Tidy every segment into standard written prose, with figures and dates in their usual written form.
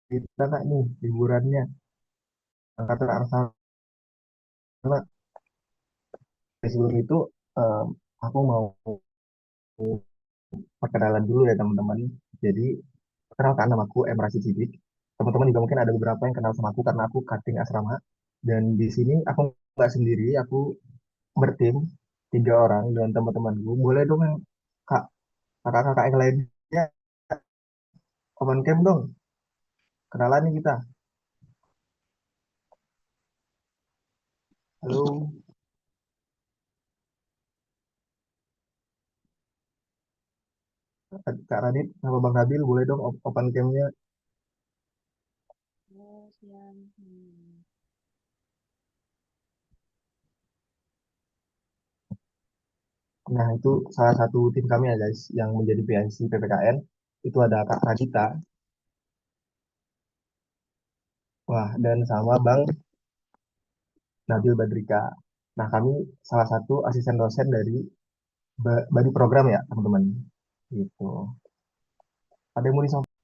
kita nggak nih liburannya angkatan arsana. Sebelum itu em, aku mau perkenalan dulu ya teman-teman. Jadi perkenalkan nama aku Emra Sidik. Teman-teman juga mungkin ada beberapa yang kenal sama aku karena aku cutting asrama. Dan di sini aku nggak sendiri, aku bertim 3 orang dengan teman-temanku. Boleh dong yang kak kakak-kakak yang lainnya open cam dong. Kenalan nih kita. Halo Kak Radit sama Bang Nabil, boleh dong open camnya. Oh, siang. Nah, itu salah satu tim kami ya guys yang menjadi PIC PPKN. Itu ada Kak Radita, wah dan sama Bang Nabil Badrika. Nah, kami salah satu asisten dosen dari Badi program ya, teman-teman. Gitu. Ada yang mau disampaikan?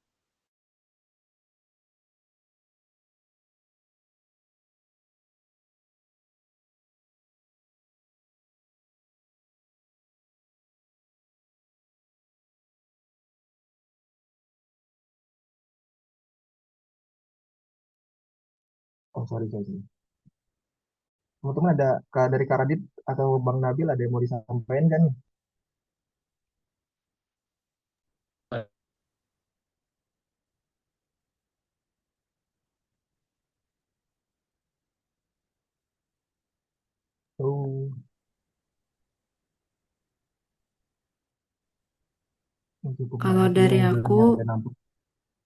Oh, sorry, sorry. Teman-teman ada dari Kak Radit atau Bang Nabil ada yang mau disampaikan kan nih? Oh, cukup Kalau menarik dari yang aku, dengar dan nampak.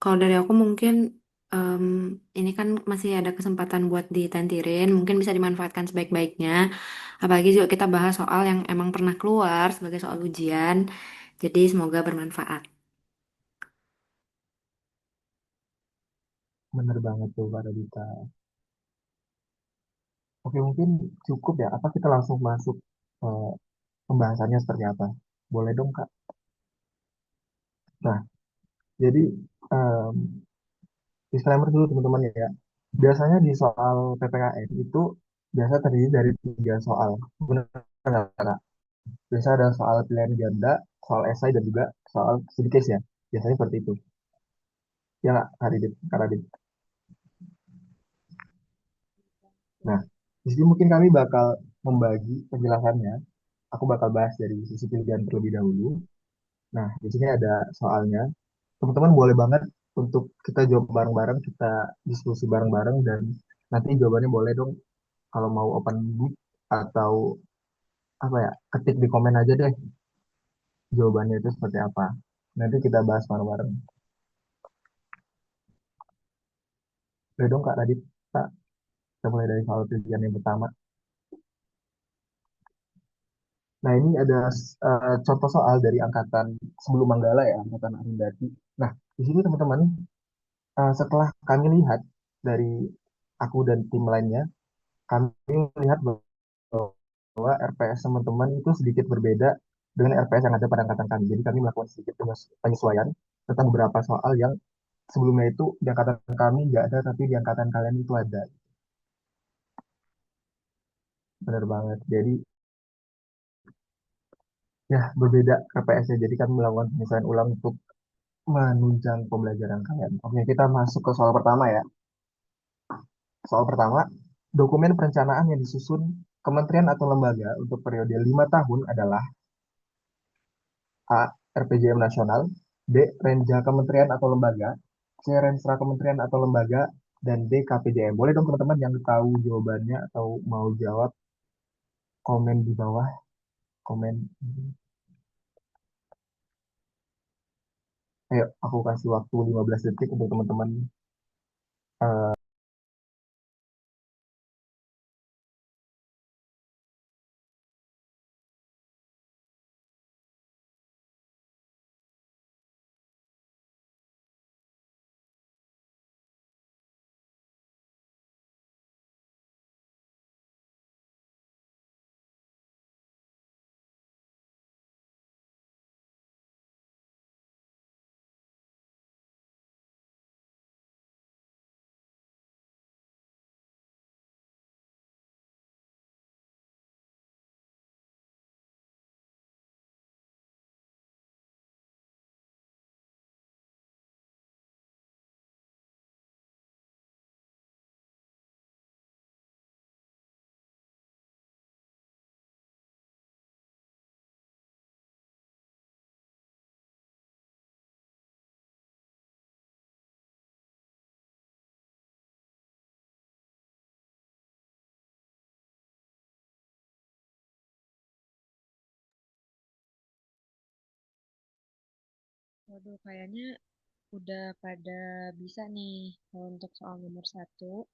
kalau dari aku mungkin em, ini kan masih ada kesempatan buat ditentirin, mungkin bisa dimanfaatkan sebaik-baiknya. Apalagi juga kita bahas soal yang emang pernah keluar sebagai soal ujian. Jadi semoga bermanfaat. Bener banget tuh Kak Radita. Oke, mungkin cukup ya. Apa kita langsung masuk eh, pembahasannya seperti apa? Boleh dong, Kak. Nah, jadi em, disclaimer dulu teman-teman ya. Biasanya di soal PPKN itu biasa terdiri dari 3 soal. Benar nggak, Kak? Biasa ada soal pilihan ganda, soal esai, dan juga soal studi case ya. Biasanya seperti itu. Ya nggak, Kak Radit? Kak Radit? Nah, di sini mungkin kami bakal membagi penjelasannya. Aku bakal bahas dari sisi pilihan terlebih dahulu. Nah, di sini ada soalnya. Teman-teman boleh banget untuk kita jawab bareng-bareng, kita diskusi bareng-bareng, dan nanti jawabannya boleh dong kalau mau open book atau apa ya, ketik di komen aja deh jawabannya itu seperti apa. Nanti kita bahas bareng-bareng. Boleh dong Kak Radit, Kak, kita mulai dari soal pilihan yang pertama. Nah, ini ada contoh soal dari angkatan sebelum Manggala ya, angkatan Arundati. Nah, di sini teman-teman, setelah kami lihat dari aku dan tim lainnya, kami melihat bahwa RPS teman-teman itu sedikit berbeda dengan RPS yang ada pada angkatan kami. Jadi kami melakukan sedikit penyesuaian tentang beberapa soal yang sebelumnya itu di angkatan kami nggak ada, tapi di angkatan kalian itu ada. Benar banget. Jadi ya berbeda RPS-nya. Jadi kami melakukan penyesuaian ulang untuk menunjang pembelajaran kalian. Oke, kita masuk ke soal pertama ya. Soal pertama, dokumen perencanaan yang disusun kementerian atau lembaga untuk periode 5 tahun adalah A. RPJM Nasional, B. Renja Kementerian atau Lembaga, C. Renstra Kementerian atau Lembaga, dan D. KPJM. Boleh dong teman-teman yang tahu jawabannya atau mau jawab komen di bawah, komen. Ayo, aku kasih waktu 15 detik untuk teman-teman Waduh, kayaknya udah pada bisa nih. Kalau untuk soal nomor satu.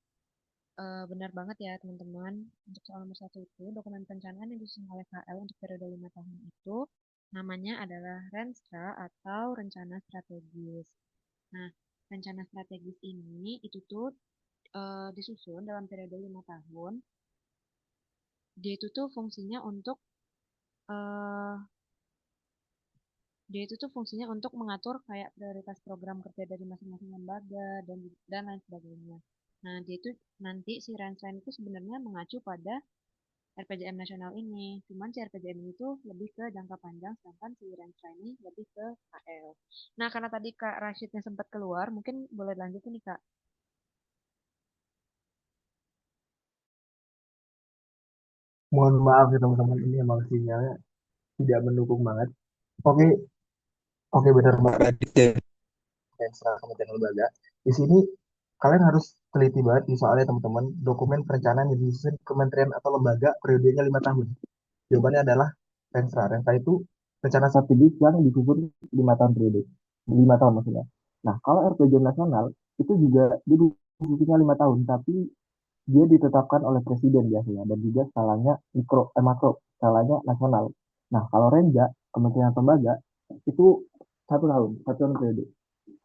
Benar banget ya teman-teman. Untuk soal nomor satu itu, dokumen perencanaan yang disusun oleh KL untuk periode 5 tahun itu namanya adalah Renstra atau Rencana Strategis. Nah, rencana strategis ini itu tuh disusun dalam periode 5 tahun. Dia itu tuh fungsinya untuk eh, dia itu tuh fungsinya untuk mengatur kayak prioritas program kerja dari masing-masing lembaga dan lain sebagainya. Nah, dia itu nanti si Renstra itu sebenarnya mengacu pada RPJM nasional ini. Cuman si RPJM ini tuh lebih ke jangka panjang, sedangkan si Renstra ini lebih ke KL. Nah, karena tadi Kak Rashidnya sempat keluar, mungkin boleh lanjut nih Kak. Mohon maaf ya teman-teman, ini emang sinyalnya tidak mendukung banget. Oke, oke benar Mbak Radit dan serah kementerian lembaga. Di sini kalian harus teliti banget di soalnya teman-teman dokumen perencanaan yang disusun kementerian atau lembaga periodenya 5 tahun. Jawabannya adalah Renstra. Renstra itu rencana strategis yang disusun 5 tahun periode. 5 tahun maksudnya. Nah, kalau RPJ nasional itu juga dia disusunnya 5 tahun, tapi dia ditetapkan oleh presiden biasanya dan juga skalanya makro, skalanya nasional. Nah, kalau Renja, Kementerian Lembaga itu 1 tahun, 1 tahun periode,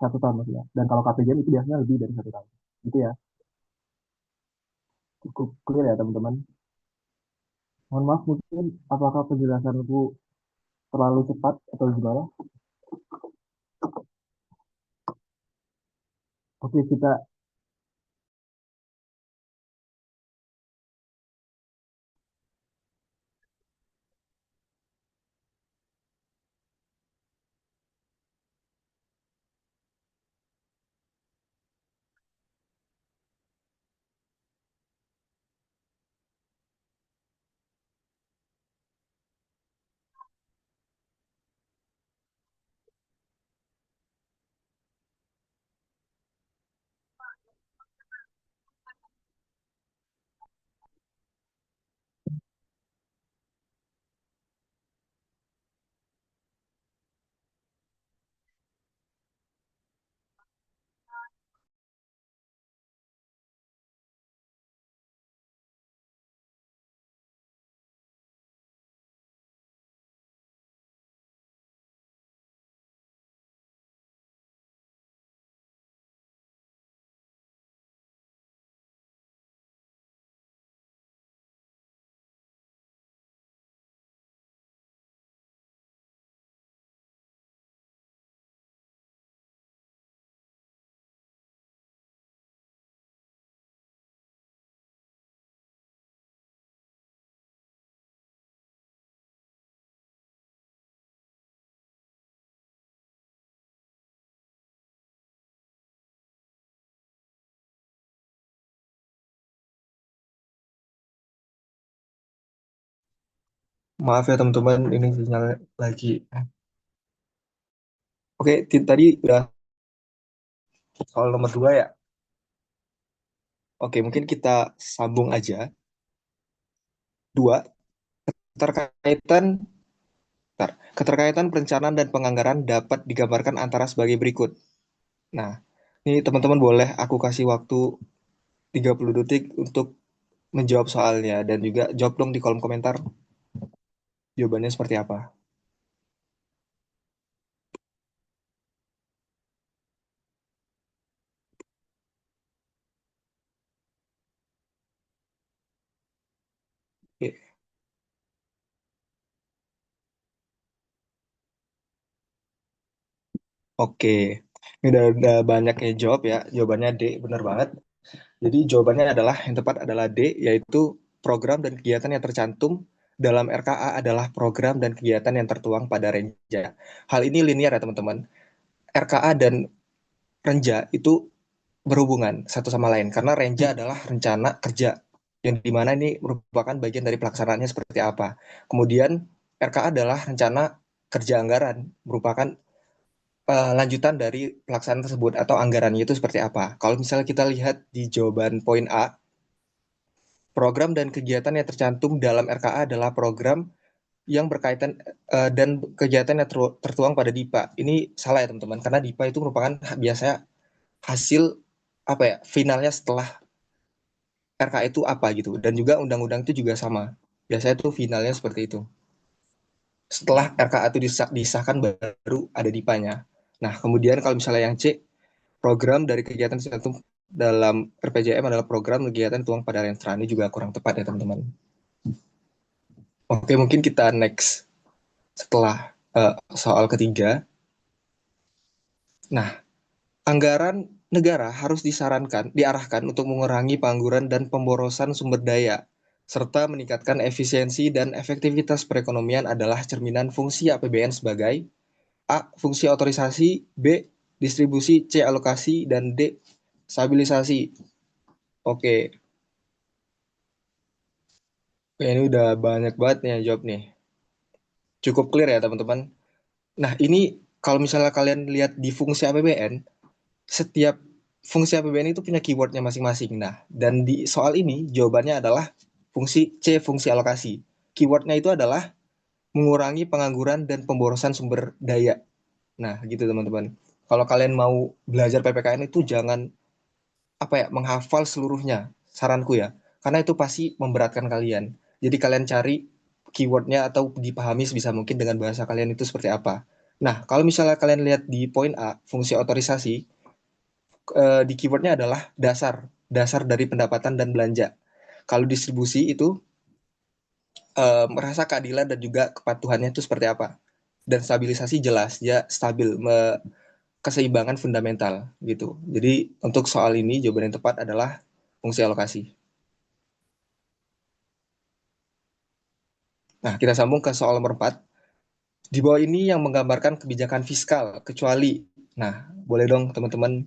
1 tahun maksudnya. Dan kalau KPJM itu biasanya lebih dari 1 tahun. Gitu ya, cukup clear ya teman-teman. Mohon maaf mungkin apakah penjelasanku terlalu cepat atau gimana? Oke, kita maaf ya teman-teman, ini sinyal lagi. Oke, tadi udah soal nomor 2 ya. Oke, mungkin kita sambung aja. Dua, keterkaitan, keterkaitan perencanaan dan penganggaran dapat digambarkan antara sebagai berikut. Nah, ini teman-teman boleh aku kasih waktu 30 detik untuk menjawab soalnya dan juga jawab dong di kolom komentar jawabannya seperti apa. Oke, oke. Ini udah banyak yang jawab ya. Jawabannya D, benar banget. Jadi jawabannya adalah yang tepat adalah D, yaitu program dan kegiatan yang tercantum dalam RKA adalah program dan kegiatan yang tertuang pada Renja. Hal ini linear ya teman-teman. RKA dan Renja itu berhubungan satu sama lain karena Renja adalah rencana kerja yang dimana ini merupakan bagian dari pelaksanaannya seperti apa. Kemudian RKA adalah rencana kerja anggaran merupakan lanjutan dari pelaksanaan tersebut atau anggarannya itu seperti apa. Kalau misalnya kita lihat di jawaban poin A, program dan kegiatan yang tercantum dalam RKA adalah program yang berkaitan dan kegiatan yang tertuang pada DIPA. Ini salah ya teman-teman, karena DIPA itu merupakan biasanya hasil apa ya finalnya setelah RK itu apa gitu. Dan juga undang-undang itu juga sama. Biasanya itu finalnya seperti itu. Setelah RKA itu disahkan baru ada DIPA-nya. Nah, kemudian kalau misalnya yang C, program dari kegiatan tertentu dalam RPJM adalah program kegiatan tuang pada Renstra. Ini juga kurang tepat ya teman-teman. Oke, mungkin kita next setelah soal ketiga. Nah, anggaran negara harus diarahkan untuk mengurangi pengangguran dan pemborosan sumber daya, serta meningkatkan efisiensi dan efektivitas perekonomian adalah cerminan fungsi APBN sebagai A. Fungsi otorisasi, B. Distribusi, C. Alokasi, dan D. Stabilisasi. Oke, ini udah banyak banget nih yang jawab nih. Cukup clear ya teman-teman. Nah ini kalau misalnya kalian lihat di fungsi APBN, setiap fungsi APBN itu punya keywordnya masing-masing. Nah, dan di soal ini jawabannya adalah fungsi C, fungsi alokasi. Keywordnya itu adalah mengurangi pengangguran dan pemborosan sumber daya. Nah, gitu teman-teman. Kalau kalian mau belajar PPKN itu jangan apa ya menghafal seluruhnya, saranku ya, karena itu pasti memberatkan kalian. Jadi kalian cari keywordnya atau dipahami sebisa mungkin dengan bahasa kalian itu seperti apa. Nah, kalau misalnya kalian lihat di poin A, fungsi otorisasi, di keywordnya adalah dasar, dasar dari pendapatan dan belanja. Kalau distribusi itu merasa keadilan dan juga kepatuhannya itu seperti apa. Dan stabilisasi jelas, ya stabil, keseimbangan fundamental gitu. Jadi untuk soal ini jawaban yang tepat adalah fungsi alokasi. Nah, kita sambung ke soal nomor 4. Di bawah ini yang menggambarkan kebijakan fiskal, kecuali. Nah, boleh dong teman-teman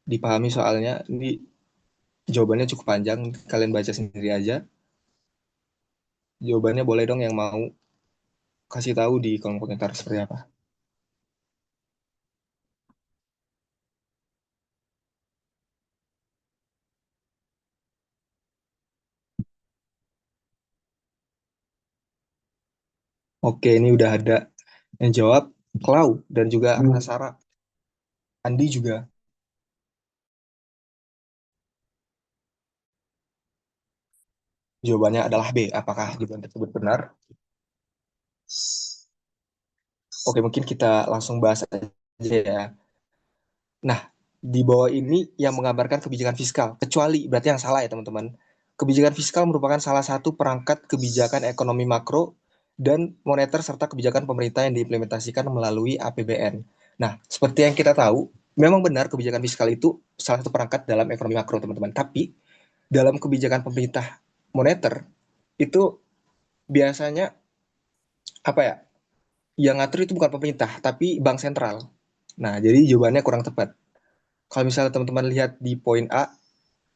dipahami soalnya. Ini jawabannya cukup panjang, kalian baca sendiri aja. Jawabannya boleh dong yang mau kasih tahu di kolom komentar seperti apa. Oke, ini udah ada yang jawab. Klau dan juga Sarah. Andi juga. Jawabannya adalah B. Apakah jawaban tersebut benar? Oke, mungkin kita langsung bahas aja ya. Nah, di bawah ini yang menggambarkan kebijakan fiskal, kecuali berarti yang salah ya teman-teman. Kebijakan fiskal merupakan salah satu perangkat kebijakan ekonomi makro dan moneter serta kebijakan pemerintah yang diimplementasikan melalui APBN. Nah, seperti yang kita tahu, memang benar kebijakan fiskal itu salah satu perangkat dalam ekonomi makro teman-teman. Tapi dalam kebijakan pemerintah moneter itu biasanya apa ya? Yang ngatur itu bukan pemerintah, tapi bank sentral. Nah, jadi jawabannya kurang tepat. Kalau misalnya teman-teman lihat di poin A,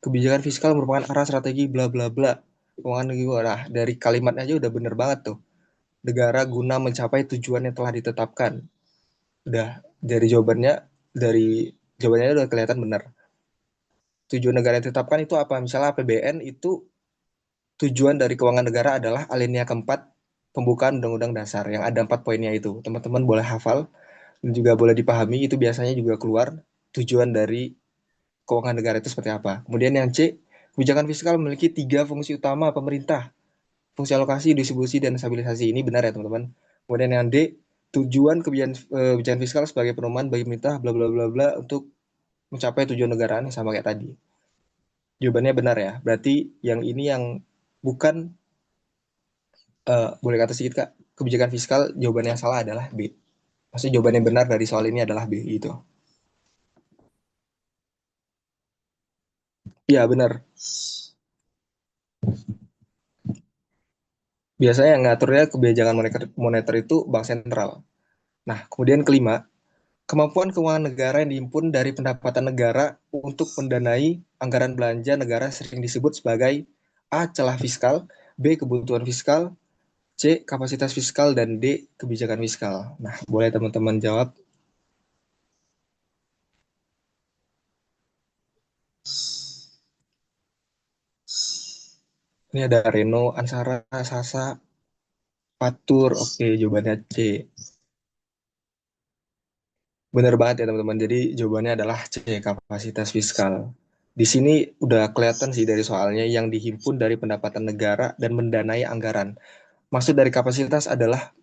kebijakan fiskal merupakan arah strategi bla bla bla. Keuangan negara. Nah, dari kalimatnya aja udah bener banget tuh. Negara guna mencapai tujuan yang telah ditetapkan. Udah dari jawabannya dari jawabannya udah kelihatan benar. Tujuan negara yang ditetapkan itu apa? Misalnya APBN itu tujuan dari keuangan negara adalah alinea keempat pembukaan Undang-Undang Dasar yang ada 4 poinnya itu. Teman-teman boleh hafal dan juga boleh dipahami itu biasanya juga keluar tujuan dari keuangan negara itu seperti apa. Kemudian yang C, kebijakan fiskal memiliki 3 fungsi utama pemerintah, fungsi alokasi, distribusi, dan stabilisasi. Ini benar ya teman-teman. Kemudian yang D, tujuan kebijakan fiskal sebagai pedoman bagi pemerintah bla bla bla bla untuk mencapai tujuan negaraan yang sama kayak tadi. Jawabannya benar ya. Berarti yang ini yang bukan boleh kata sedikit Kak, kebijakan fiskal jawabannya yang salah adalah B. Maksudnya jawabannya benar dari soal ini adalah B gitu. Iya benar. Biasanya yang ngaturnya kebijakan moneter, moneter itu bank sentral. Nah, kemudian kelima, kemampuan keuangan negara yang dihimpun dari pendapatan negara untuk mendanai anggaran belanja negara sering disebut sebagai A. Celah fiskal, B. Kebutuhan fiskal, C. Kapasitas fiskal, dan D. Kebijakan fiskal. Nah, boleh teman-teman jawab. Ini ada Reno, Ansara, Sasa. Fatur, oke, jawabannya C. Benar banget ya teman-teman. Jadi jawabannya adalah C, kapasitas fiskal. Di sini udah kelihatan sih dari soalnya yang dihimpun dari pendapatan negara dan mendanai anggaran. Maksud dari kapasitas adalah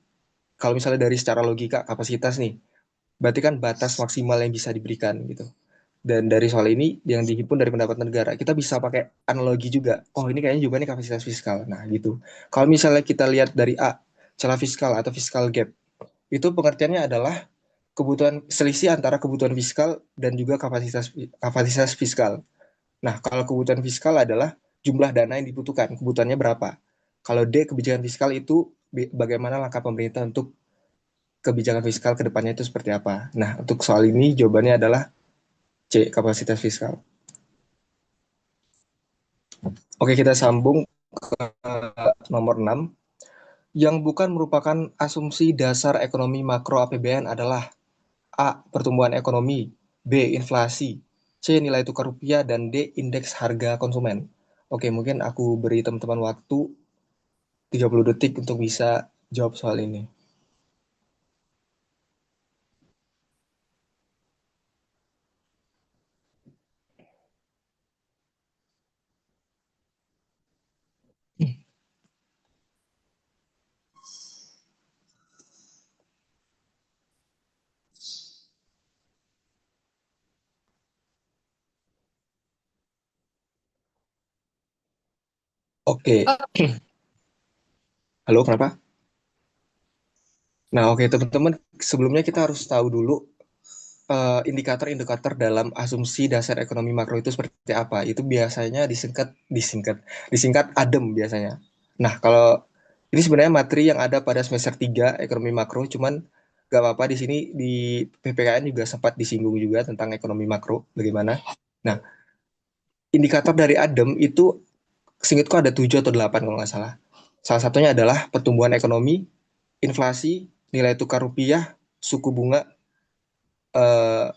kalau misalnya dari secara logika kapasitas nih, berarti kan batas maksimal yang bisa diberikan gitu. Dan dari soal ini yang dihimpun dari pendapatan negara, kita bisa pakai analogi juga. Oh, ini kayaknya jawabannya kapasitas fiskal. Nah, gitu. Kalau misalnya kita lihat dari A, celah fiskal atau fiscal gap, itu pengertiannya adalah kebutuhan selisih antara kebutuhan fiskal dan juga kapasitas kapasitas fiskal. Nah, kalau kebutuhan fiskal adalah jumlah dana yang dibutuhkan, kebutuhannya berapa. Kalau D, kebijakan fiskal itu bagaimana langkah pemerintah untuk kebijakan fiskal ke depannya itu seperti apa. Nah, untuk soal ini jawabannya adalah C, kapasitas fiskal. Oke, kita sambung nomor 6. Yang bukan merupakan asumsi dasar ekonomi makro APBN adalah A. Pertumbuhan ekonomi, B. Inflasi, C. Nilai tukar rupiah, dan D. Indeks harga konsumen. Oke, mungkin aku beri teman-teman waktu 30 detik untuk bisa jawab soal ini. Oke, halo, kenapa? Nah, oke teman-teman, sebelumnya kita harus tahu dulu indikator-indikator dalam asumsi dasar ekonomi makro itu seperti apa. Itu biasanya disingkat ADEM biasanya. Nah, kalau ini sebenarnya materi yang ada pada semester 3 ekonomi makro, cuman gak apa-apa di sini di PPKN juga sempat disinggung juga tentang ekonomi makro bagaimana. Nah, indikator dari ADEM itu singkatku ada 7 atau 8 kalau nggak salah. Salah satunya adalah pertumbuhan ekonomi, inflasi, nilai tukar rupiah, suku bunga,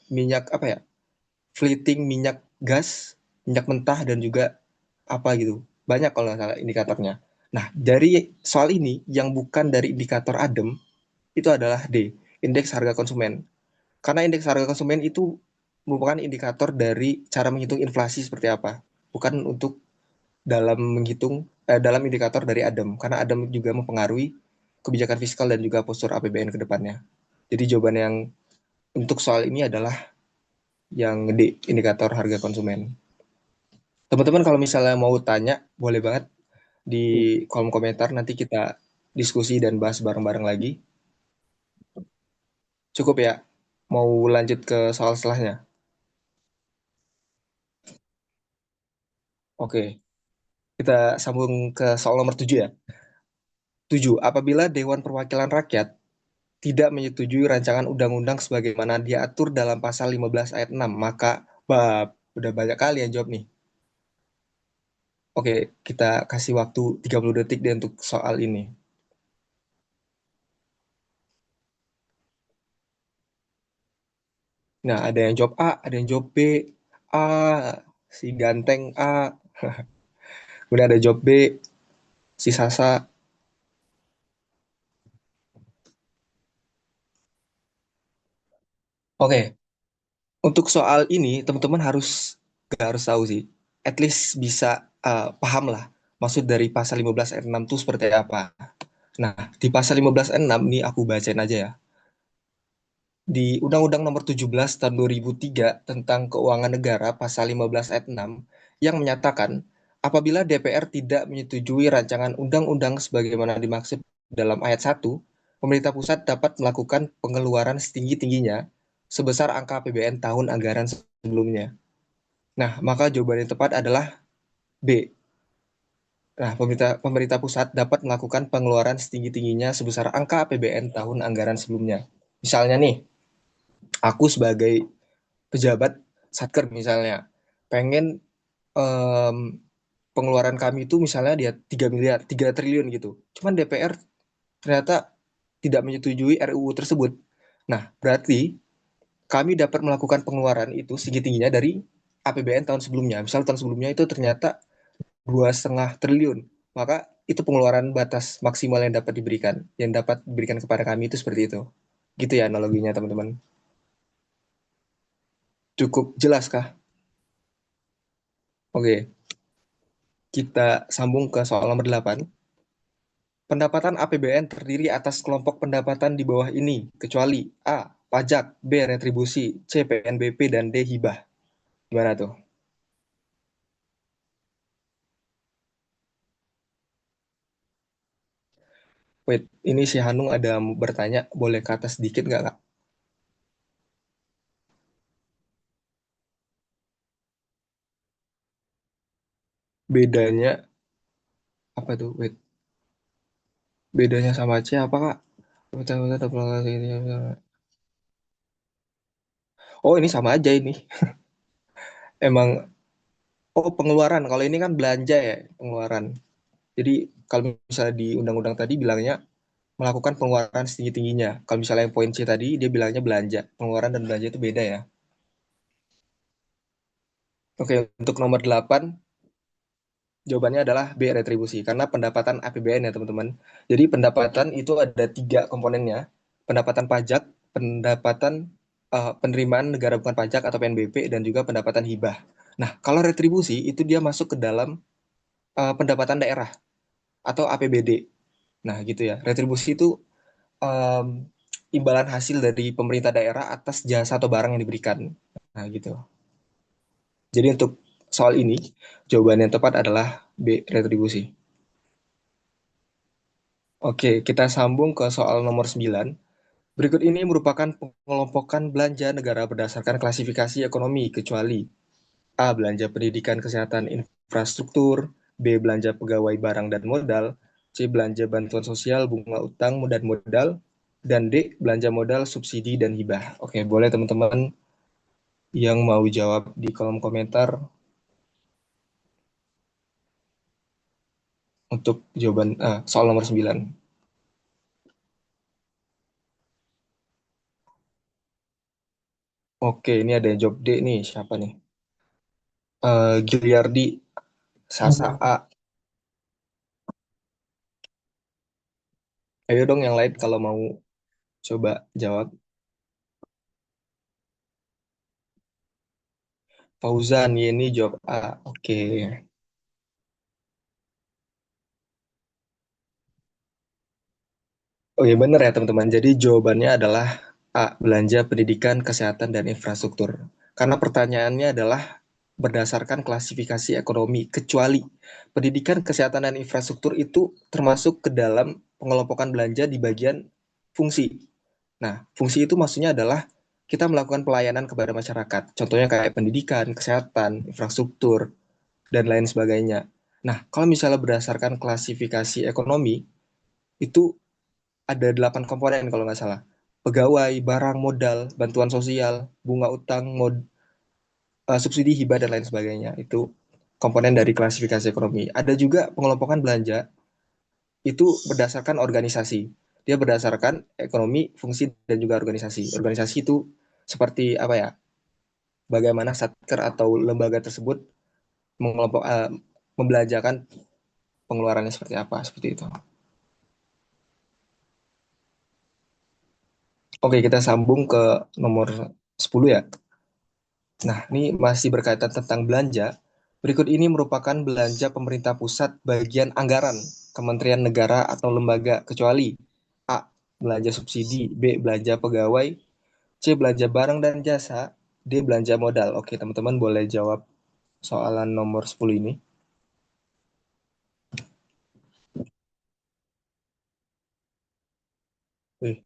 minyak apa ya, fleeting minyak gas, minyak mentah, dan juga apa gitu. Banyak kalau nggak salah indikatornya. Nah, dari soal ini yang bukan dari indikator ADEM itu adalah D, indeks harga konsumen. Karena indeks harga konsumen itu merupakan indikator dari cara menghitung inflasi seperti apa. Bukan untuk dalam indikator dari ADEM. Karena ADEM juga mempengaruhi kebijakan fiskal dan juga postur APBN ke depannya. Jadi jawaban yang untuk soal ini adalah yang D, indikator harga konsumen. Teman-teman kalau misalnya mau tanya, boleh banget di kolom komentar, nanti kita diskusi dan bahas bareng-bareng lagi. Cukup ya? Mau lanjut ke soal setelahnya? Oke, kita sambung ke soal nomor 7 ya. 7. Apabila Dewan Perwakilan Rakyat tidak menyetujui rancangan undang-undang sebagaimana diatur dalam pasal 15 ayat 6, maka udah banyak kali yang jawab nih. Oke, kita kasih waktu 30 detik deh untuk soal ini. Nah, ada yang jawab A, ada yang jawab B. A, si ganteng A. Kemudian ada jawab B, si Sasa. Oke, untuk soal ini teman-teman harus tahu sih. At least bisa paham lah maksud dari pasal 15 ayat 6 itu seperti apa. Nah, di pasal 15 ayat 6 ini aku bacain aja ya. Di Undang-Undang Nomor 17 Tahun 2003 tentang Keuangan Negara pasal 15 ayat 6 yang menyatakan apabila DPR tidak menyetujui rancangan undang-undang sebagaimana dimaksud dalam ayat 1, pemerintah pusat dapat melakukan pengeluaran setinggi-tingginya sebesar angka APBN tahun anggaran sebelumnya. Nah, maka jawaban yang tepat adalah B. Nah, pemerintah pemerintah pusat dapat melakukan pengeluaran setinggi-tingginya sebesar angka APBN tahun anggaran sebelumnya. Misalnya nih, aku sebagai pejabat satker misalnya pengen em, pengeluaran kami itu misalnya dia 3 miliar, 3 triliun gitu. Cuman DPR ternyata tidak menyetujui RUU tersebut. Nah, berarti kami dapat melakukan pengeluaran itu setinggi-tingginya dari APBN tahun sebelumnya. Misal tahun sebelumnya itu ternyata 2,5 triliun. Maka itu pengeluaran batas maksimal yang dapat diberikan kepada kami itu seperti itu. Gitu ya analoginya teman-teman. Cukup jelas kah? Oke, kita sambung ke soal nomor 8. Pendapatan APBN terdiri atas kelompok pendapatan di bawah ini, kecuali A. Pajak, B. Retribusi, C. PNBP, dan D. Hibah. Gimana tuh? Wait, ini si Hanung ada bertanya, boleh ke atas sedikit nggak, Kak? Bedanya, apa tuh? Wait, bedanya sama C apa, Kak? Oh, ini sama aja ini. Emang, oh pengeluaran. Kalau ini kan belanja ya, pengeluaran. Jadi, kalau misalnya di undang-undang tadi bilangnya melakukan pengeluaran setinggi-tingginya. Kalau misalnya yang poin C tadi, dia bilangnya belanja. Pengeluaran dan belanja itu beda ya. Oke, untuk nomor 8, jawabannya adalah B, retribusi. Karena pendapatan APBN ya teman-teman. Jadi pendapatan itu ada tiga komponennya. Pendapatan pajak, pendapatan penerimaan negara bukan pajak atau PNBP, dan juga pendapatan hibah. Nah, kalau retribusi itu dia masuk ke dalam pendapatan daerah atau APBD. Nah, gitu ya. Retribusi itu em, imbalan hasil dari pemerintah daerah atas jasa atau barang yang diberikan. Nah, gitu. Jadi untuk soal ini, jawaban yang tepat adalah B, retribusi. Oke, kita sambung ke soal nomor 9. Berikut ini merupakan pengelompokan belanja negara berdasarkan klasifikasi ekonomi, kecuali A. Belanja pendidikan, kesehatan, infrastruktur, B. Belanja pegawai barang dan modal, C. Belanja bantuan sosial, bunga utang, dan modal, dan D. Belanja modal, subsidi, dan hibah. Oke, boleh teman-teman yang mau jawab di kolom komentar untuk jawaban soal nomor 9. Oke, ini ada yang jawab D nih. Siapa nih? Giliardi, Sasa A. Ayo dong yang lain kalau mau coba jawab. Fauzan, Yeni jawab A. Oke. Oke, benar ya teman-teman. Jadi jawabannya adalah A. Belanja pendidikan, kesehatan, dan infrastruktur. Karena pertanyaannya adalah berdasarkan klasifikasi ekonomi, kecuali pendidikan, kesehatan, dan infrastruktur itu termasuk ke dalam pengelompokan belanja di bagian fungsi. Nah, fungsi itu maksudnya adalah kita melakukan pelayanan kepada masyarakat. Contohnya kayak pendidikan, kesehatan, infrastruktur, dan lain sebagainya. Nah, kalau misalnya berdasarkan klasifikasi ekonomi, itu ada 8 komponen kalau nggak salah. Pegawai, barang, modal, bantuan sosial, bunga utang, subsidi, hibah, dan lain sebagainya. Itu komponen dari klasifikasi ekonomi. Ada juga pengelompokan belanja, itu berdasarkan organisasi. Dia berdasarkan ekonomi, fungsi, dan juga organisasi. Organisasi itu seperti apa ya? Bagaimana satker atau lembaga tersebut mengelompok, membelanjakan pengeluarannya seperti apa, seperti itu. Oke, kita sambung ke nomor 10 ya. Nah, ini masih berkaitan tentang belanja. Berikut ini merupakan belanja pemerintah pusat bagian anggaran, kementerian negara atau lembaga, kecuali A. Belanja subsidi, B. Belanja pegawai, C. Belanja barang dan jasa, D. Belanja modal. Oke, teman-teman boleh jawab soalan nomor 10 ini. Wih,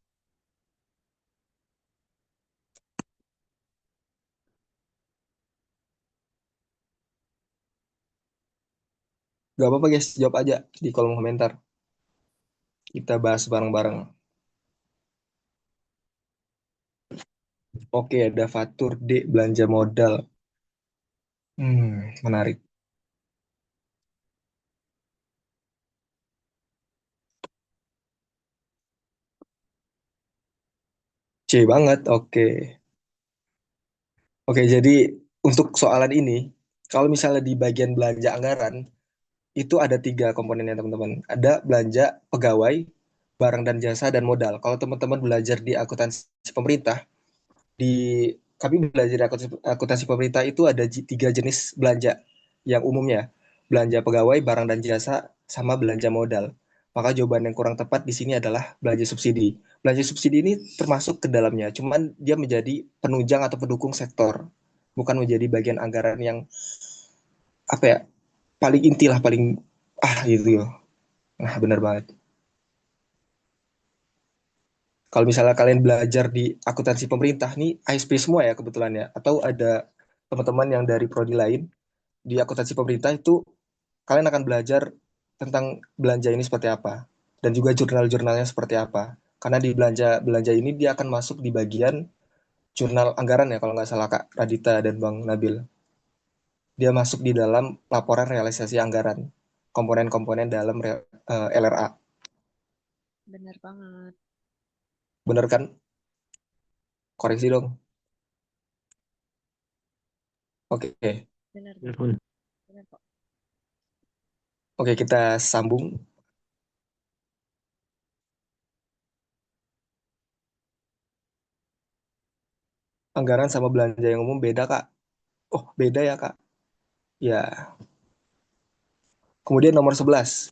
gak apa-apa guys, jawab aja di kolom komentar. Kita bahas bareng-bareng. Oke, ada Fatur D. Belanja modal. Menarik. C banget, oke. Oke, jadi untuk soalan ini, kalau misalnya di bagian belanja anggaran, itu ada tiga komponennya teman-teman. Ada belanja pegawai, barang dan jasa, dan modal. Kalau teman-teman belajar di akuntansi pemerintah, di kami belajar di akuntansi pemerintah itu ada tiga jenis belanja yang umumnya. Belanja pegawai, barang dan jasa, sama belanja modal. Maka jawaban yang kurang tepat di sini adalah belanja subsidi. Belanja subsidi ini termasuk ke dalamnya, cuman dia menjadi penunjang atau pendukung sektor, bukan menjadi bagian anggaran yang apa ya, paling inti lah, paling gitu ya. Nah, benar banget. Kalau misalnya kalian belajar di akuntansi pemerintah nih, ASP semua ya kebetulan ya, atau ada teman-teman yang dari prodi lain di akuntansi pemerintah itu, kalian akan belajar tentang belanja ini seperti apa dan juga jurnal-jurnalnya seperti apa. Karena di belanja belanja ini dia akan masuk di bagian jurnal anggaran ya kalau nggak salah Kak Radita dan Bang Nabil. Dia masuk di dalam laporan realisasi anggaran, komponen-komponen dalam LRA. Bener banget. Bener kan? Koreksi dong. Oke. Bener Ya, banget. Fun. Bener kok. Oke, kita sambung. Anggaran sama belanja yang umum beda, Kak. Oh, beda ya, Kak. Ya. Kemudian nomor 11.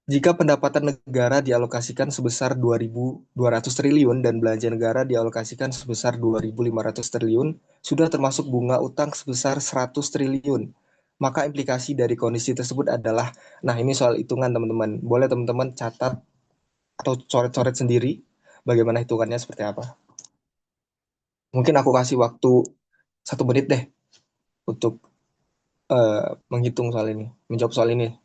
Jika pendapatan negara dialokasikan sebesar 2.200 triliun dan belanja negara dialokasikan sebesar 2.500 triliun, sudah termasuk bunga utang sebesar 100 triliun. Maka implikasi dari kondisi tersebut adalah, nah ini soal hitungan teman-teman. Boleh teman-teman catat atau coret-coret sendiri bagaimana hitungannya seperti apa. Mungkin aku kasih waktu 1 menit deh untuk menghitung soal ini, menjawab soal ini.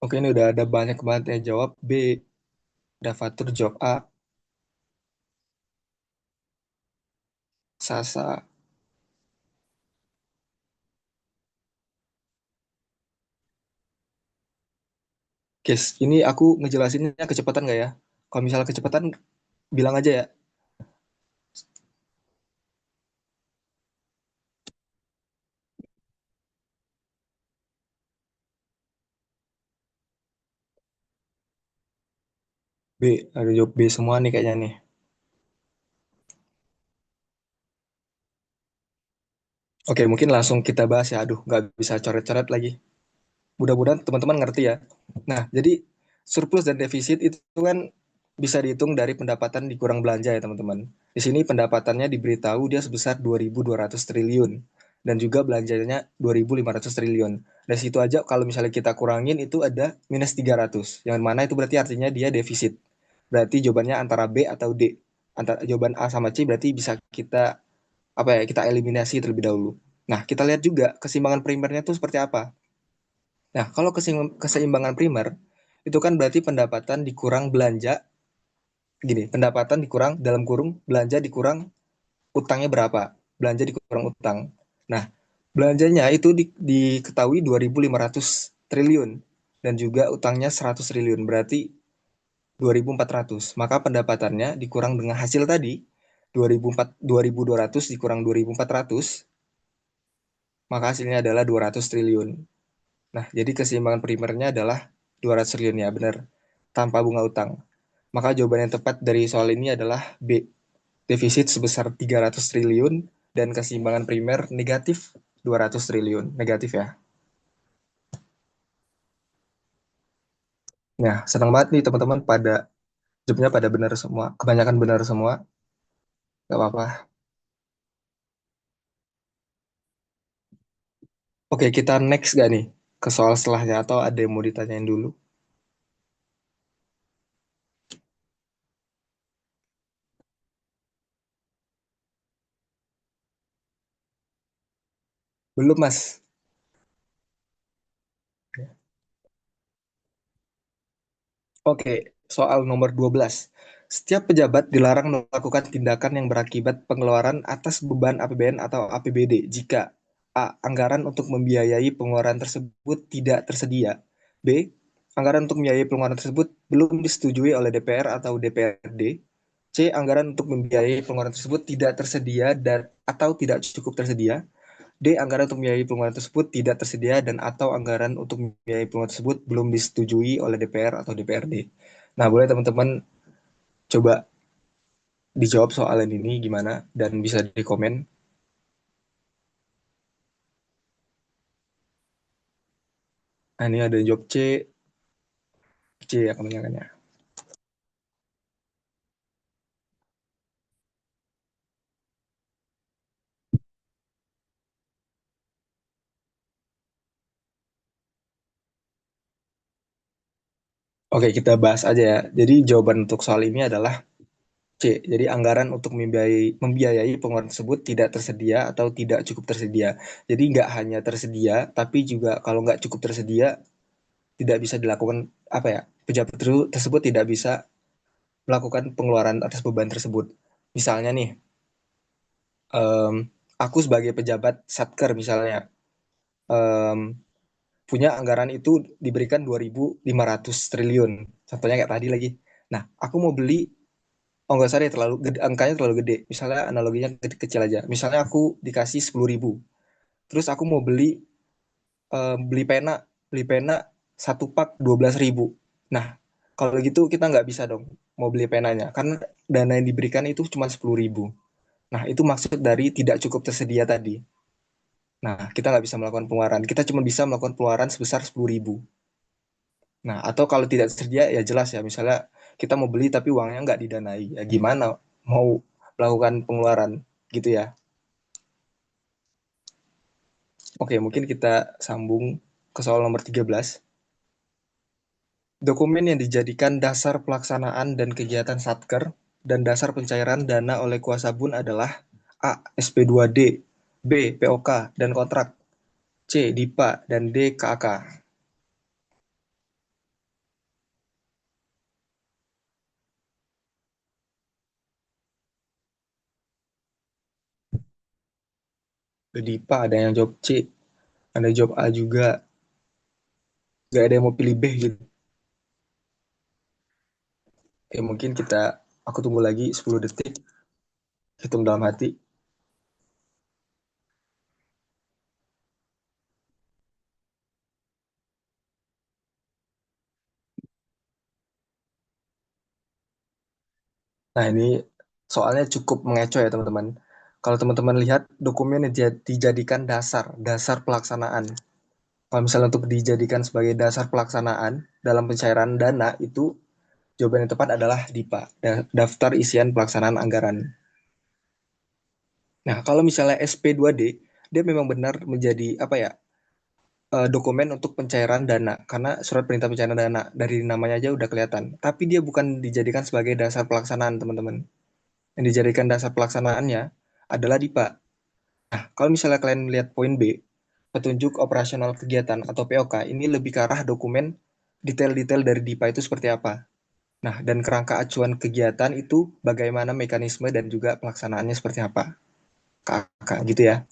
Oke, ini udah ada banyak banget yang jawab B. Davatur jawab A. Sasa. Guys, ini aku ngejelasinnya kecepatan nggak ya? Kalau misalnya kecepatan, bilang aja ya. B, ada jawab B semua nih kayaknya nih. Oke, mungkin langsung kita bahas ya. Aduh, nggak bisa coret-coret lagi. Mudah-mudahan teman-teman ngerti ya. Nah, jadi surplus dan defisit itu kan bisa dihitung dari pendapatan dikurang belanja ya teman-teman. Di sini pendapatannya diberitahu dia sebesar 2.200 triliun dan juga belanjanya 2.500 triliun. Dari situ aja kalau misalnya kita kurangin itu ada minus 300, yang mana itu berarti artinya dia defisit. Berarti jawabannya antara B atau D. Antara jawaban A sama C berarti bisa kita kita eliminasi terlebih dahulu. Nah, kita lihat juga keseimbangan primernya itu seperti apa. Nah, kalau keseimbangan primer itu kan berarti pendapatan dikurang belanja, gini, pendapatan dikurang dalam kurung belanja dikurang utangnya berapa? Belanja dikurang utang. Nah, belanjanya itu diketahui 2.500 triliun dan juga utangnya 100 triliun, berarti 2.400. Maka pendapatannya dikurang dengan hasil tadi 2.200 dikurang 2.400, maka hasilnya adalah 200 triliun. Nah, jadi keseimbangan primernya adalah 200 triliun ya, benar. Tanpa bunga utang. Maka jawaban yang tepat dari soal ini adalah B. Defisit sebesar 300 triliun dan keseimbangan primer negatif 200 triliun. Negatif ya. Nah, senang banget nih teman-teman pada jawabnya pada benar semua. Kebanyakan benar semua. Gak apa-apa. Oke, kita next gak nih ke soal setelahnya atau ada yang mau ditanyain dulu? Belum, Mas. Oke, soal nomor 12. Setiap pejabat dilarang melakukan tindakan yang berakibat pengeluaran atas beban APBN atau APBD jika A. Anggaran untuk membiayai pengeluaran tersebut tidak tersedia. B. anggaran untuk membiayai pengeluaran tersebut belum disetujui oleh DPR atau DPRD. C. Anggaran untuk membiayai pengeluaran tersebut tidak tersedia dan atau tidak cukup tersedia. D. Anggaran untuk membiayai pengeluaran tersebut tidak tersedia dan atau anggaran untuk membiayai pengeluaran tersebut belum disetujui oleh DPR atau DPRD. Nah, boleh teman-teman coba dijawab soal ini gimana dan bisa di komen. Nah, ini ada jawab C, C ya kebanyakannya. Oke, kita bahas aja ya. Jadi jawaban untuk soal ini adalah C. Jadi anggaran untuk membiayai pengeluaran tersebut tidak tersedia atau tidak cukup tersedia. Jadi nggak hanya tersedia, tapi juga kalau nggak cukup tersedia, tidak bisa dilakukan apa ya? Pejabat tersebut tidak bisa melakukan pengeluaran atas beban tersebut. Misalnya nih, em, aku sebagai pejabat Satker misalnya, em, punya anggaran itu diberikan 2.500 triliun. Contohnya kayak tadi lagi. Nah, aku mau beli, oh nggak usah deh, terlalu gede, angkanya terlalu gede. Misalnya analoginya kecil aja. Misalnya aku dikasih 10.000. Terus aku mau beli pena, satu pak 12.000. Nah, kalau gitu kita nggak bisa dong mau beli penanya. Karena dana yang diberikan itu cuma 10.000. Nah, itu maksud dari tidak cukup tersedia tadi. Nah, kita nggak bisa melakukan pengeluaran. Kita cuma bisa melakukan pengeluaran sebesar 10.000. Nah, atau kalau tidak tersedia, ya jelas ya. Misalnya kita mau beli tapi uangnya nggak didanai. Ya gimana mau melakukan pengeluaran gitu ya. Oke, mungkin kita sambung ke soal nomor 13. Dokumen yang dijadikan dasar pelaksanaan dan kegiatan Satker dan dasar pencairan dana oleh kuasa bun adalah A. SP2D, B. POK dan kontrak, C. DIPA, dan D. KAK. DIPA ada yang jawab C, ada yang jawab A juga. Gak ada yang mau pilih B gitu. Oke, mungkin aku tunggu lagi 10 detik, hitung dalam hati. Nah, ini soalnya cukup mengecoh ya teman-teman. Kalau teman-teman lihat dokumen yang dijadikan dasar pelaksanaan. Kalau misalnya untuk dijadikan sebagai dasar pelaksanaan dalam pencairan dana itu jawaban yang tepat adalah DIPA, daftar isian pelaksanaan anggaran. Nah, kalau misalnya SP2D, dia memang benar menjadi apa ya? Dokumen untuk pencairan dana karena surat perintah pencairan dana dari namanya aja udah kelihatan. Tapi dia bukan dijadikan sebagai dasar pelaksanaan, teman-teman. Yang dijadikan dasar pelaksanaannya adalah DIPA. Nah, kalau misalnya kalian lihat poin B, petunjuk operasional kegiatan atau POK, ini lebih ke arah dokumen detail-detail dari DIPA itu seperti apa. Nah, dan kerangka acuan kegiatan itu bagaimana mekanisme dan juga pelaksanaannya seperti apa. Kakak, gitu ya.